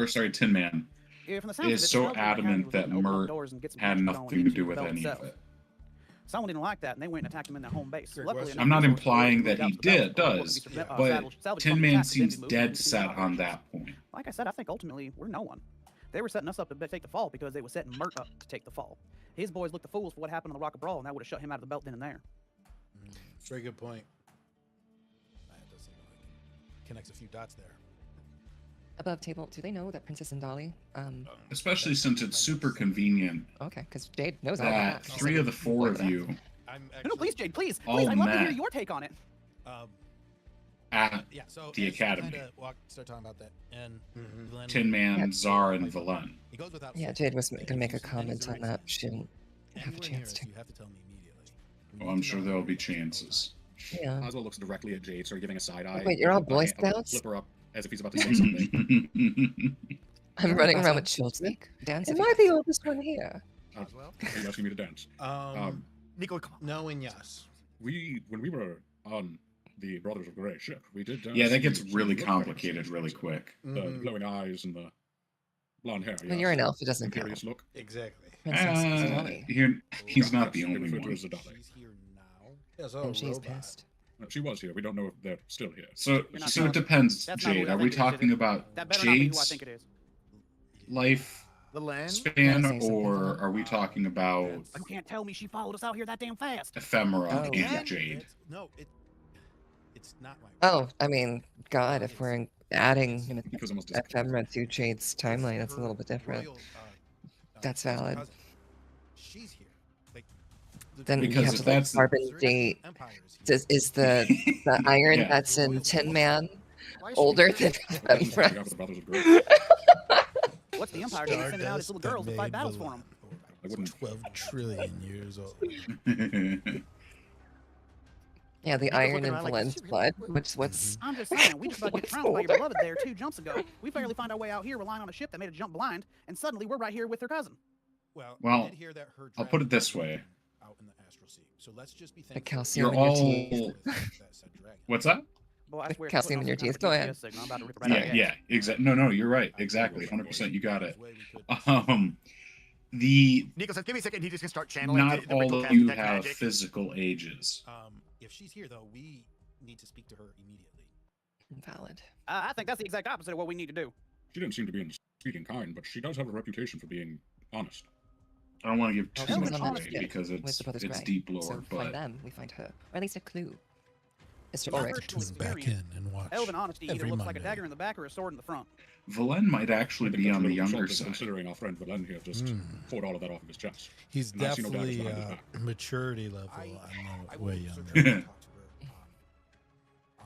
or sorry, Tin Man Yeah, from the sounds of is it, so Sal's Academy adamant was that looking to open up Mert doors and get some had things going nothing to into do with Bell any of itself. it. Someone didn't like that, and they went and attacked him in their home base. Greg, Luckily, what's- enough, I'm not these were implying moved that out he to the battle, did, so it wasn't does, to be salvage but from Tin Man attacks, seems then we dead moved set into on operations. that point. Like I said, I think ultimately we're no one. They were setting us up to take the fall because they were setting Mert up to take the fall. His boys looked the fools for what happened on the Rock of Brawl, and that would have shut him out of the belt then and there. Very good point. That does seem like it connects a few dots there. Above table, do they know that Princess Indali? Especially since it's super convenient Okay, because Jade knows all that about that. three of the four of you I'm No, please, Jade, please, All please, I'd love to hear met. your take on it. at Yeah, so the as we academy. kinda start talking about that, and Glenn, Tin Man, Yeah. Czar, and Valen. he goes without Yeah, saying Jade was that going if to make you a see any comment on Xerixian that. She didn't have a anywhere near chance us, to. you have to tell me immediately. We Well, need I'm to sure know there'll be what's going on. chances. Yeah. Oswald looks directly at Jade, sort of giving a side eye. Wait, you're all Boy I'll Scouts? Flip her up as if he's about to say something. I'm running around with children. Dance. Am I the oldest one here? Oswell? Are you asking me to dance? Um, Nico, come on. no and yes. When we were on the Brothers of Grey ship. We did. Yeah, that see gets some really look complicated things. really quick. The glowing eyes and the blonde hair. Well, you're an elf. It doesn't Imperious count. look. Exactly. Princess Zadali. He's not the Yes, only referred to one. as Zadali. She's here now. Yes, And she's pissed. She was here. We don't know if they're still here. So, You're not so telling it depends, That's not who Jade. I Are we think it is, is talking it? about That better not be who I Jade's think it is. life The land? span, Wanna say something, or Valen? are we talking about You can't tell me she followed us out here that damn fast. ephemera Oh. and Again? Jade? No, it's not my. Oh, I mean, God, if we're adding Because almost ephemera to Jade's timeline, that's a little bit different. That's valid. She's here. Like, Then Because you have if to like that's the- carbon date. Is the iron Yeah. that's in Tin Man Why is she older here? than ephemera? the Brothers of Grey. What's the Empire doing sending out its little girls to fight battles for them? I wouldn't. 12 trillion years old. Yeah, the Nico's iron looking in around like, Valen's is she blood. What's I'm just saying, we just about to get drowned by your beloved there 2 jumps ago. We barely find our way out here relying on a ship that made a jump blind, and suddenly we're right here with her cousin. Well, Well, I did hear that her I'll put dragon it this was way. out in the astral sea. So let's just be the thankful. calcium You're in your all- teeth? that said dragon. What's that? Boy, I The swear it's calcium putting in on your some kind teeth. of Go GPS signal. I'm about to rip it right out Yeah, of your yeah, head. exactly. No, you're right. Exactly, 100%. You got it. The Nico says, give me a second. He just can start channeling. not the all ritual of cast you detect have magic. physical ages. If she's here though, we need to speak to her immediately. Valid. I think that's the exact opposite of what we need to do. She didn't seem to be in speaking kind, but she does have a reputation for being honest. I don't want to give Well, too she much was on that away ship because with the it's Brothers it's Grey. deep lore, So but find them, we find her, or at least a clue. Mr. My Ulrich. personal Tune back experience, in and watch. Elven honesty either every looks like a Monday. dagger in the back or a sword in the front. Valen might actually I think be that's on a the little younger insulting side. Considering our friend Valen here just poured all of that off of his chest. He's And I see no damage definitely behind his back. maturity level. I I'm will way certainly younger. talk to her.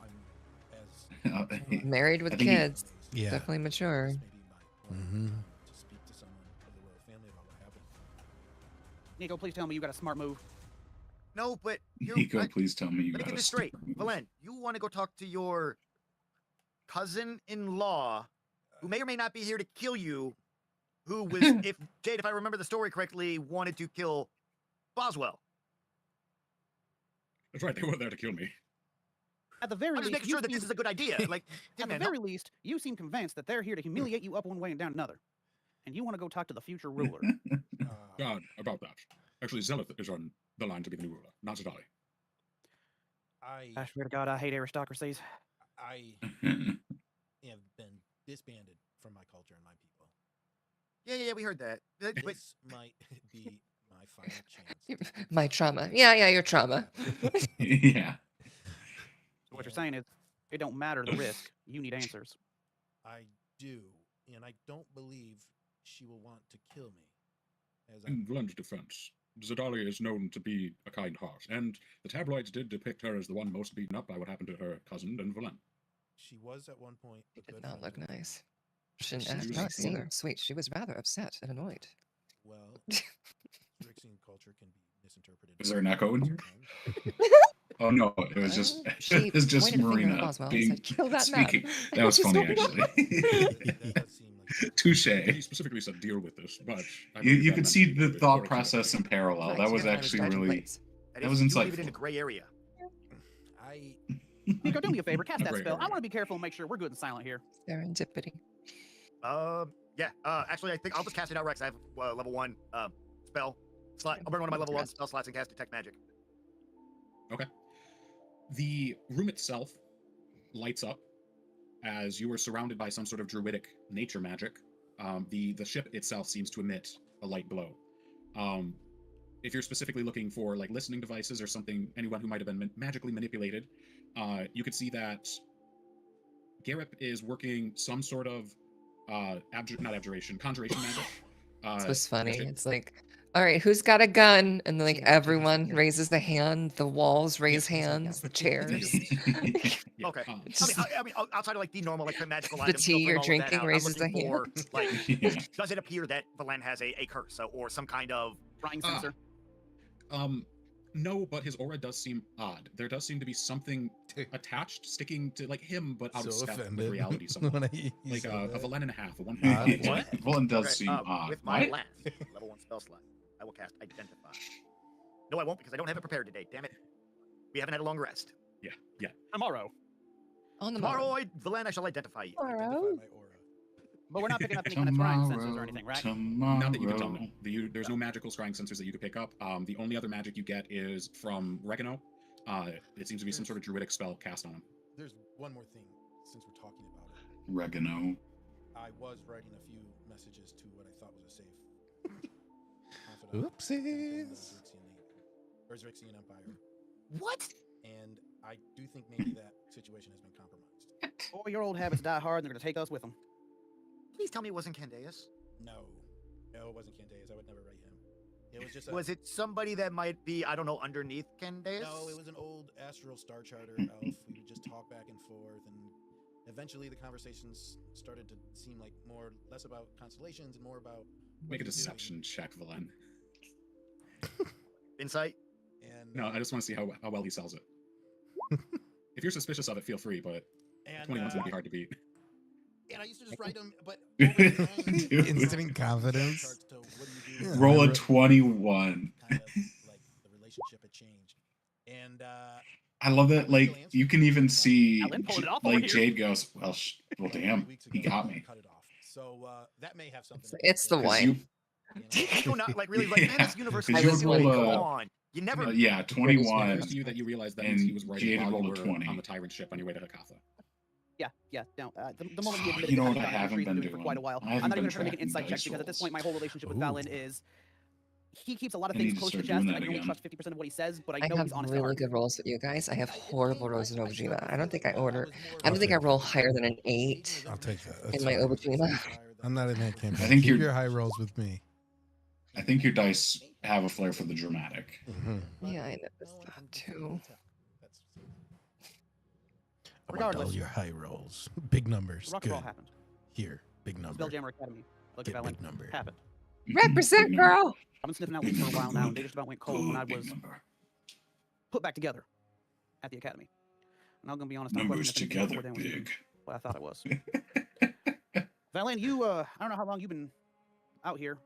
I'm as Married with I think he- kids. Yeah. Definitely mature. maybe my Mm-hmm. to speak to someone of the royal family about what happened. Nico, please tell me you got a smart move. No, but you're. Nico, please tell me you Let me got get a this straight. smart move. Valen, you want to go talk to your cousin-in-law, who may or may not be here to kill you, who was, if Jade, if I remember the story correctly, wanted to kill Boswell. That's right, they were there to kill me. At the very I'm just least, making you sure that this seem- is a good idea. Like, at the man, very least, you seem convinced that they're here to humiliate you up one way and down another. And you want to go talk to the future ruler. God, about that. Actually, Zelith is on the line to be the new ruler, not Zadali. I swear to God, I hate aristocracies. I have been disbanded from my culture and my people. Yeah, we heard that. But This might be my final chance. My trauma. Yeah, your trauma. Yeah. So what you're saying is, it don't matter the risk. You need answers. I do, and I don't believe she will want to kill me. As I In Valen's defense, Zadali is known to be a kind heart, and the tabloids did depict her as the one most beaten up by what happened to her cousin and Valen. she was at one point. a Did good not look friend of mine. nice. Shouldn't She ask was nice sweet. either. Sweet. She was rather upset and annoyed. Well, Rixian culture can be misinterpreted. Is there an echo in here? sometimes. Oh no, it was just She it was just pointed a finger at Marina Boswell and being said, "Kill that man." speaking. That was Just funny don't know. actually. That does seem like Touche. He specifically said deal with this, but I You believe that could meant see to the be thought or process in parallel. Right, That she was definitely actually dodging really. plates. that That is, was you leave it in insightful. a gray area. I Nico, do me a favor, cast that Great, spell. I great. want to be careful and make sure we're good and silent here. Serendipity. Yeah. Actually, I think I'll just cast it outright. 'Cause I have level 1 spell slot. I'll burn one of my level 1 spell slots and cast detect magic. Okay. The room itself lights up as you are surrounded by some sort of druidic nature magic. The ship itself seems to emit a light glow. If you're specifically looking for like listening devices or something, anyone who might have been magically manipulated, you could see that Garrett is working some sort of conjuration magic. This was funny. okay. It's like, all right, who's got a gun? And then like everyone raises the hand, the walls raise hands, the chairs. Yeah, Okay. Just- I mean, outside of like the normal like magical The items, tea filtering you're all of that drinking out, I'm raises the looking for, hand. like, Yeah. does it appear that Valen has a curse or some kind of Frying Ah. sensor. No, but his aura does seem odd. There does seem to be something attached, sticking to like him, but out of So step with offended reality somewhat. when I Like said a that. Valen and a half, a 1.5. What? Valen does Okay, seem odd. with my What? last level 1 spell slot. I will cast Identify. No, I won't because I don't have it prepared today. Damn it. We haven't had a long rest. Yeah. Tomorrow. On the Tomorrow, Valen, I shall identify you. Tomorrow. But we're not picking up any kind of scrying sensors or anything, right? Not that you can tell, no. There's no magical scrying sensors that you could pick up. The only other magic you get is from Regano. It seems to be some sort of druidic spell cast on him. There's one more thing, since we're talking about it. Regano. I was writing a few messages to what I thought was a safe. Oopsies. Berserxian Empire. What? And I do think maybe that situation has been compromised. Boy, your old habits die hard, and they're going to take us with them. Please tell me it wasn't Candaeus. No, it wasn't Candaeus. I would never write him. It was just. Was it somebody that might be, I don't know, underneath Candaeus? No, it was an old astral Star Charter elf. We would just talk back and forth, and eventually the conversations started to seem like less about constellations and more about. Make a deception check, Valen. Insight? And no, I just want to see how well he sells it. If you're suspicious of it, feel free, but 21's going to be hard to beat. And I used to just write them, but instant confidence. Roll a 21. Kind of like the relationship had changed, and I love that. Like you can even see, like Jade goes, "Well, damn, he got me." Cut it off. So that may have something. It's the wine. You not like really like man, this universe is you just roll like, a- come on. You never. Yeah, 21. To you that you realize that and he was writing Jade while rolled you a were 20. on the tyrant ship on your way to Hakatha. Yeah, no. The moment you admitted You know that what I I've haven't been been doing for doing? quite a while. I I'm haven't not even been going to make an tracking insight check dice because at this rolls. point my whole relationship with Ooh. Valen is he keeps a lot of I things need to close to start chest, doing and I that can only again. trust 50% of what he says, but I I know have he's honest. really at heart. good rolls with you guys. I have horrible rolls in Ojima. I don't think I roll higher than an 8 I'll take that. That's in my fine. Ojima. I'm not in that campaign. I think Keep you're- your high rolls with me. I think your dice have a flair for the dramatic. Yeah, I noticed that too. I want all Regardless. your high rolls. Big numbers. Rock Good. and roll happened. Here, big number. Spelljammer Academy. Look Get at big Valen. number. Happened. Represent, girl. I've been sniffing out leaks for a while now, and they just about went cold when I was put back together at the academy. And I'm gonna be honest, I Numbers wasn't anything together, more than big. what I thought it was. Valen, you I don't know how long you've been out here.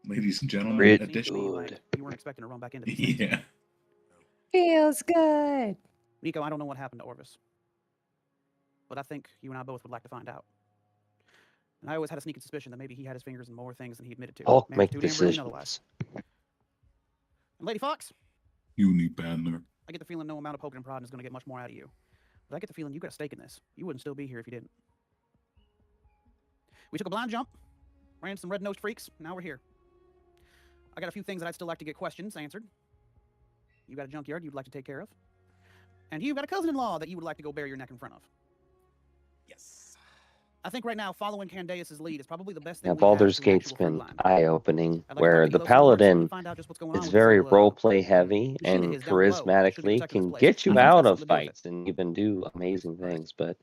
Ladies and gentlemen, Pretty Seems to addition. me like you weren't expecting to run back into these things. Yeah. Feels good. Nico, I don't know what happened to Orvis, but I think you and I both would like to find out. And I always had a sneaking suspicion that maybe he had his fingers in more things than he admitted to. Hulk Man, make too damn brilliant decisions. otherwise. And Lady Fox, Unique Bandler. I get the feeling no amount of poking and prodding is going to get much more out of you. But I get the feeling you got a stake in this. You wouldn't still be here if you didn't. We took a blind jump, ran some red-nosed freaks, now we're here. I got a few things that I'd still like to get questions answered. You got a junkyard you'd like to take care of. And you got a cousin-in-law that you would like to go bare your neck in front of. Yes. I think right now, following Candaeus' lead is probably the best thing Now, we have Baldur's to an Gate's actual through been line. eye-opening, I'd like to where talk to the Elos and Marks and paladin find out just what's going on is with very this little, role-play heavy the shit and is down below. Should be charismatically protecting can this place. get you I think out that's of something to do with it. fights and even do amazing things. But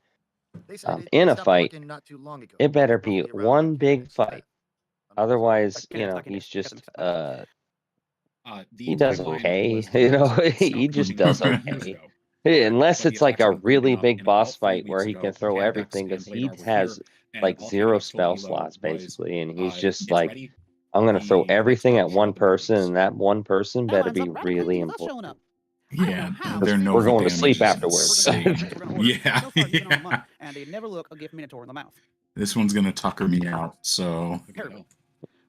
They said it in a stopped fight, working not too long ago. it better be Roughly around one like big 10 minutes back. fight. Otherwise, Like you know, Candaeus, he's got them just mixed up. he does timeline okay. was You know, stopped he just working does about 2 years okay. ago. Unless But the it's like attacks a have been really up, big and boss about 3 fight where weeks he ago, can throw Candax everything and because he Bladar were has here, and like all zero Candax spell told Elo slots was, basically, and he's just it's like, ready. I'm gonna throw The everything next at one shop person, opens. and that one person That better lines be up rather really crazy with us showing important. up. I don't know Yeah, how, there are but no We're going to sleep damages afterwards. We're gonna saved. we're gonna order Yeah, so far you've been on a yeah. month, and they never look a gift minotaur in the mouth. This one's gonna tucker me out. So Terrible.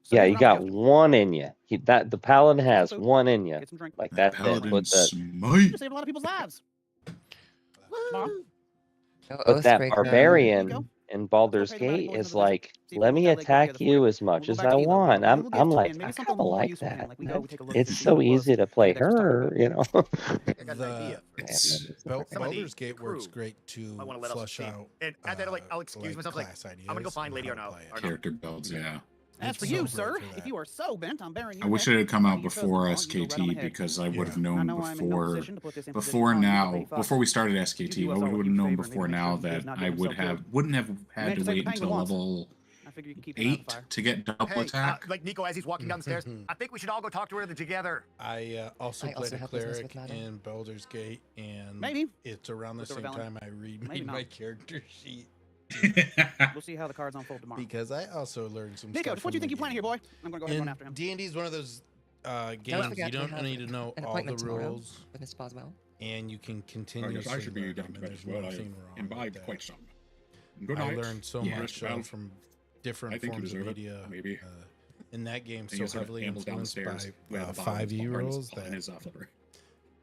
So Yeah, here's you what I'm got suggesting. one in you. That the paladin Get some has food, one in you. get some drink. Like that that's it. paladin But smite. You saved a lot of people's lives. Mom, but that Oathbreaker. barbarian Nico? in Baldur's Let's go pay the Gate magic is poison of the like, desert. See if let we me can get that leg put attack together for you you. as much We'll go as back I to Elo, want. we'll get a I'm little gift, like, and maybe I something kind of more like useful for him, that. like we go, we take a look It's and see so who it was easy to play that Dexter talked her, about. you know. I got an idea. It's Some of the Baldur's Gate works crew great to might wanna let us flush see. out. And at that, like, I'll excuse like myself, like, class I'm gonna go ideas find and Lady how to Arnau. play it. Arnau. character builds. Yeah. As for It's you, so great sir, for if that. you are so bent on bearing I your wish neck, it had come out your before cousin-in-law, you go right on SKT ahead. because I would have I known know I'm in no before position to put this imposition before upon you, now Lady Fox. before we started You SKT. do I us all a would have huge known favor and before maybe make now sure he that does not I do would himself have good. wouldn't have Man had to can take wait the pain until he wants. level I figure you can keep him out of the 8 fire. to get double Hey, attack. like Nico, as he's walking down the stairs, I think we should all go talk to her together. I also I played also a have business cleric with Madam. in Baldur's Gate, and Maybe. it's around the With the same rebellion. time I Maybe remade not. my character sheet We'll see how the cards unfold tomorrow. because I also learned some Nico, stuff. just what do you think you're planning here, boy? I'm gonna go ahead and run after him. And D&D is one of those Don't games forget you don't have need to know an all the appointment tomorrow rules with Miss Boswell. and you can I continue. guess I should be getting to bed as well. I imbibed quite some. Good night. I learned so much from different forms of media. Maybe. In that game, And so sort of heavily ambles down the influenced stairs by where the bottom 5e bar is rules on that his flipper.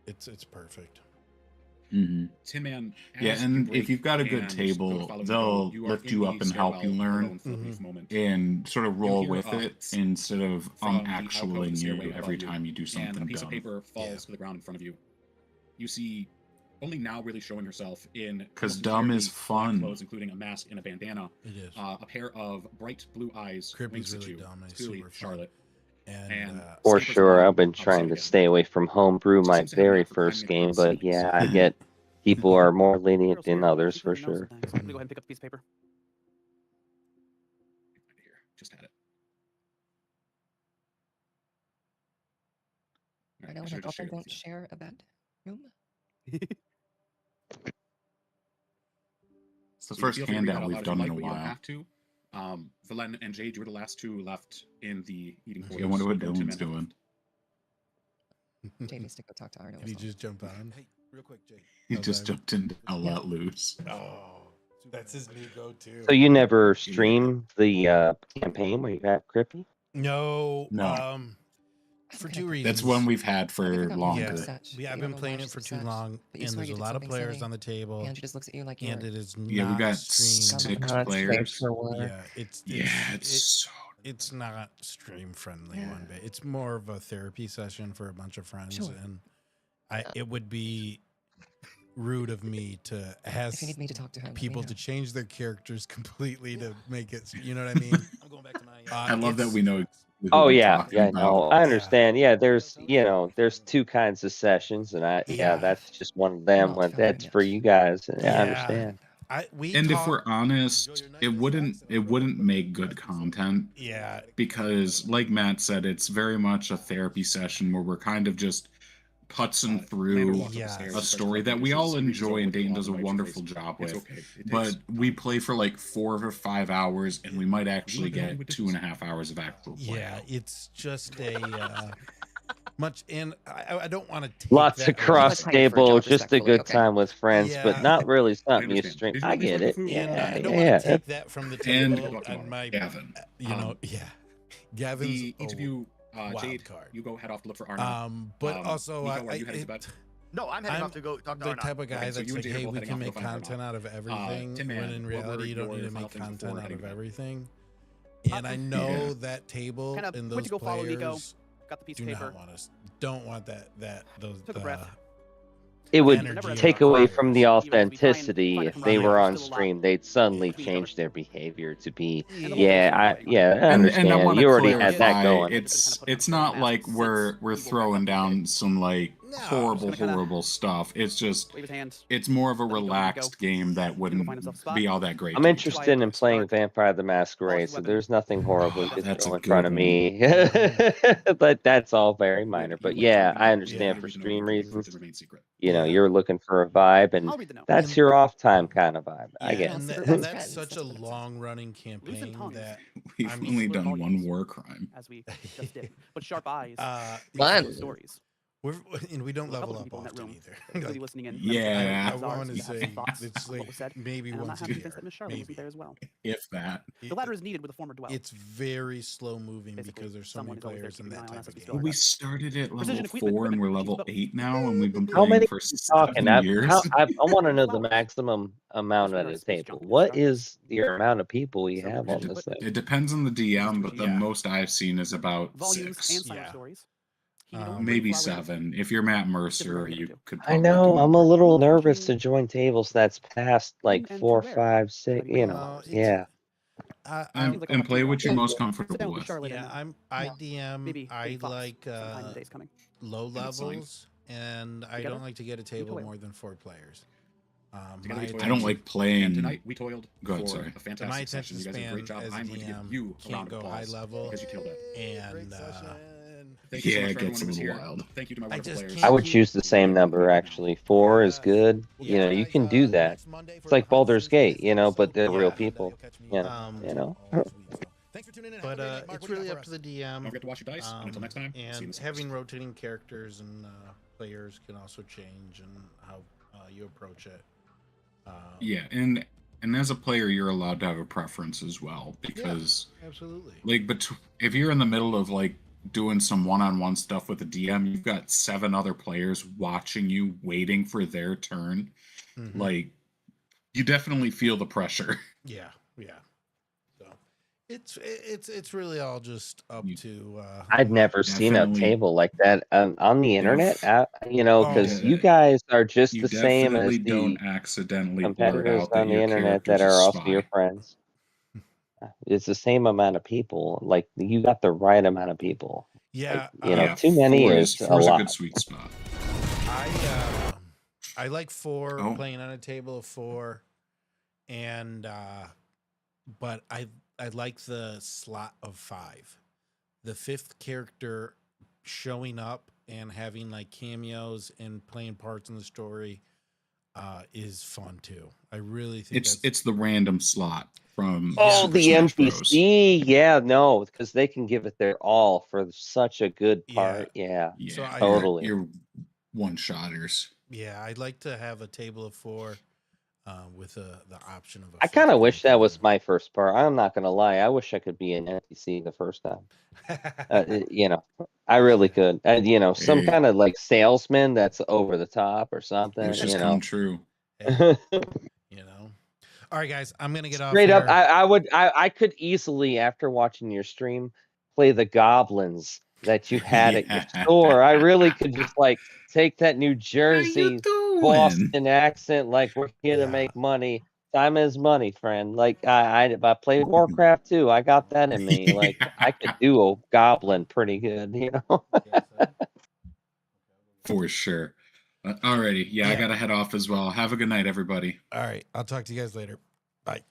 it's perfect. Tin Man. Yeah, as and you if you've got a break good and go table, follow they'll you are lift in you the up and help you stairwell learn alone for a brief moment. and sort of You'll roll hear with a it instead of from the alcove actualing in the stairway you above every time you do and something a piece of dumb. paper falls to the ground in front of you. You see only now really showing herself in 'Cause almost dumb entirely is black fun. clothes, including a mask and a bandana. It is. A pair of bright blue eyes Crippy's winks at really you. dumb and It's he's clearly super fun. Charlotte. And For scampers sure, along I've been opposite trying to again. stay away from homebrew my seems to have very not for first climbing game, across but ceilings. yeah, I get people are more lenient than others She for clearly knows sure. some things. Let me go ahead and pick up the piece of paper. Here, just had it. I know when I often don't share a bed room. It's the So first feel free to read that handout out we've loud if you done in like, a but you don't while. have to. Valen and Jade, you were the last two left in the eating quarters. I wonder what Go to Dylan's men. doing. Jay needs to go talk to Arno. Did he just jump on? Hey, real quick, Jay. He How's just that? jumped into I'll let loose. Oh, that's his new go-to. So you never stream the campaign where you have Crippy? No, No. for two reasons. That's one we've had for forgotten longer. Yeah, I've been playing it for too long, but you and swear there's you a did lot of something players silly, on the table, and she just looks at you like and you're it is Yeah, we not got streamed. 6 not players. for work. Yeah, it's Yeah, it's not stream friendly Yeah. one bit. It's more of a therapy session for a bunch of friends, Sure. and it would be rude of me to ask If you need me to talk to him, let me people know. to change their characters completely to make it. You know what I mean? I'm going back to my. I love that it's- we know. what Oh we're yeah, talking yeah, about. no, I understand. Yeah, there's there's two kinds of sessions, and Yeah. that's just one of them. Not But found that's yet. for you guys. And I Yeah. understand. And if we're honest, it wouldn't make good content. Yeah. Because like Matt said, it's very much a therapy session where we're kind of just putzing through a story that we all enjoy and Dayton does a wonderful job It's with. okay. It But takes we play for like 4 or 5 hours and we might actually get 2.5 hours of actual play. Yeah, it's just a much, and I don't want to take Lots that of cross Let's hang for a table, job just a respectfully, good okay? time with friends, Yeah. but not really something you understand. stream. Did you I at least get like it. the food? And Yeah, I don't yeah. want to take that from the And- table and my Gavin. you know, Gavin's Each of you, wild Jade, card. you go head off to look for Arno. But also Nico, are you heading it- to bed? No, I'm heading I'm off to go talk to the Arno. type of guy Okay, so that's you and like, Jade are hey, both we heading can off to make go find Arno. content out of everything, Tin when Man, in what were reality you don't your need to final make things content before out heading of to bed? everything. And I know Yeah. that table Kinda and went those to go follow Nico, players got the piece do of paper. not want us. Don't want those. Took a breath. It would energy take of away players. from the Even as we try and authenticity find a if they were camaraderie, on still a lot stream. They'd suddenly between each other. change their behavior to be. And the whole Yeah, thing's I fine. understand. And I want to You already had that clarify, going. it's not like we're throwing down some like horrible Just gonna kinda stuff. It's just Wave his hand. it's more of a Let Nico relaxed game that wouldn't find himself a spot. be all that great. I'm to interested in playing Vampire the Masquerade, so weapon. there's nothing horrible you could That's throw a in front of good me. But that's all very minor. But yeah, I understand Yeah. for stream reasons. Remain secret. You know, Yeah. you're looking for a vibe, and I'll read the note. that's And- your off time kind of vibe. I Yeah, get and, it. that, That's and that's friends, such a that's what it is. long-running campaign tongues. that We've I'm only slur done one volumes. war crime. As we just did. But sharp eyes. Fun. tell stories. and we don't There's a couple level up people in that often room either. that could Like, be listening in. Yeah. I want to You have say some thoughts it's on what like was said, maybe and I'm not once a happy year. convinced that Miss Charlotte Maybe. wasn't there as well. If that. The latter is needed with the former dwell. It's very slow moving Basically, because there's so many someone is always there players in keeping an that eye on type us of as we game. still are. We started at Precision level equipment, 4 and we're equipment, level but- 8 now, and we've been How playing many for are you talking? 7 years. I want to know the Flower. maximum amount That's at where a our space table. junk is What starting. is the amount of people we So have we're on gonna this put thing? It depends on the DM, but the Yeah. most I've seen is about volumes and 6. silent Yeah. stories. Maybe 7. If you're Matt Mercer, Different you too. could I probably know. do I'm a more. little nervous to join tables that's past like And 4, too rare. 5, 6. Might be You better know, flowers. yeah. Seems like I'll And have play to what you're most sit comfortable down with with. Charlotte Yeah, and I Yeah. DM. maybe I maybe thoughts like sometime in the days coming. low That's fine. levels, and I Together? don't like to get a table toil. more than 4 players. Together My we toiled. I don't like And playing. tonight we toiled Go ahead, for sorry. a fantastic my session. attention You guys did a span great job. as a I'm going to give DM you a round can't of go high applause level, because you killed it. and Thank you so Yeah, much it for gets everyone who a was little here. wild. Thank you to my I wonderful just players. can't I would choose the same number actually. 4 is good. You know, you can do that. It's like Baldur's Gate, you know, but they're real people. You know. Thanks for tuning in. But it's really up to the Don't DM. forget to watch your dice. And until next time, I'll see you in And the having rotating characters and players can also change and how you approach it. Yeah, and as a player, you're allowed to have a preference as well, because absolutely. like, but if you're in the middle of like doing some one-on-one stuff with a DM, you've got 7 other players watching you, waiting for their turn. Like, you definitely feel the pressure. Yeah. So it's really all just up to. I'd never seen a table like that on the internet. Because you guys are just You the same as definitely don't the accidentally blurt competitors out that on the your internet character's that a are also your spy. friends. It's the same amount of people. Like, you got the right amount of people. Yeah, Like, too many is a four's a lot. good sweet spot. I like 4 Oh. playing on a table of 4, and but I like the slot of 5. The 5th character showing up and having like cameos and playing parts in the story is fun too. I really think it's the random slot from Oh, Super the Smash Bros. NPC, yeah, no, because they can give it their all for such a good part. Yeah, So totally. You're one-shotters. Yeah, I'd like to have a table of 4 with the option of a I kind of wish that was my first part. I'm not gonna lie. I wish I could be an NPC the first time. I really could. Some kind of like salesman that's over the top or something. Wishes come true. All right, guys, I'm gonna get off. Straight up, here. I could easily, after watching your stream, play the goblins that you had at your store. I really could just like take that New Jersey Boston accent, like, we're here to make money. Time is money, friend. Like, I play Warcraft too. I got that in me. Like, I could do a goblin pretty good, For sure. Alrighty. Yeah, I gotta head off as well. Have a good night, everybody. All right, I'll talk to you guys later. Bye.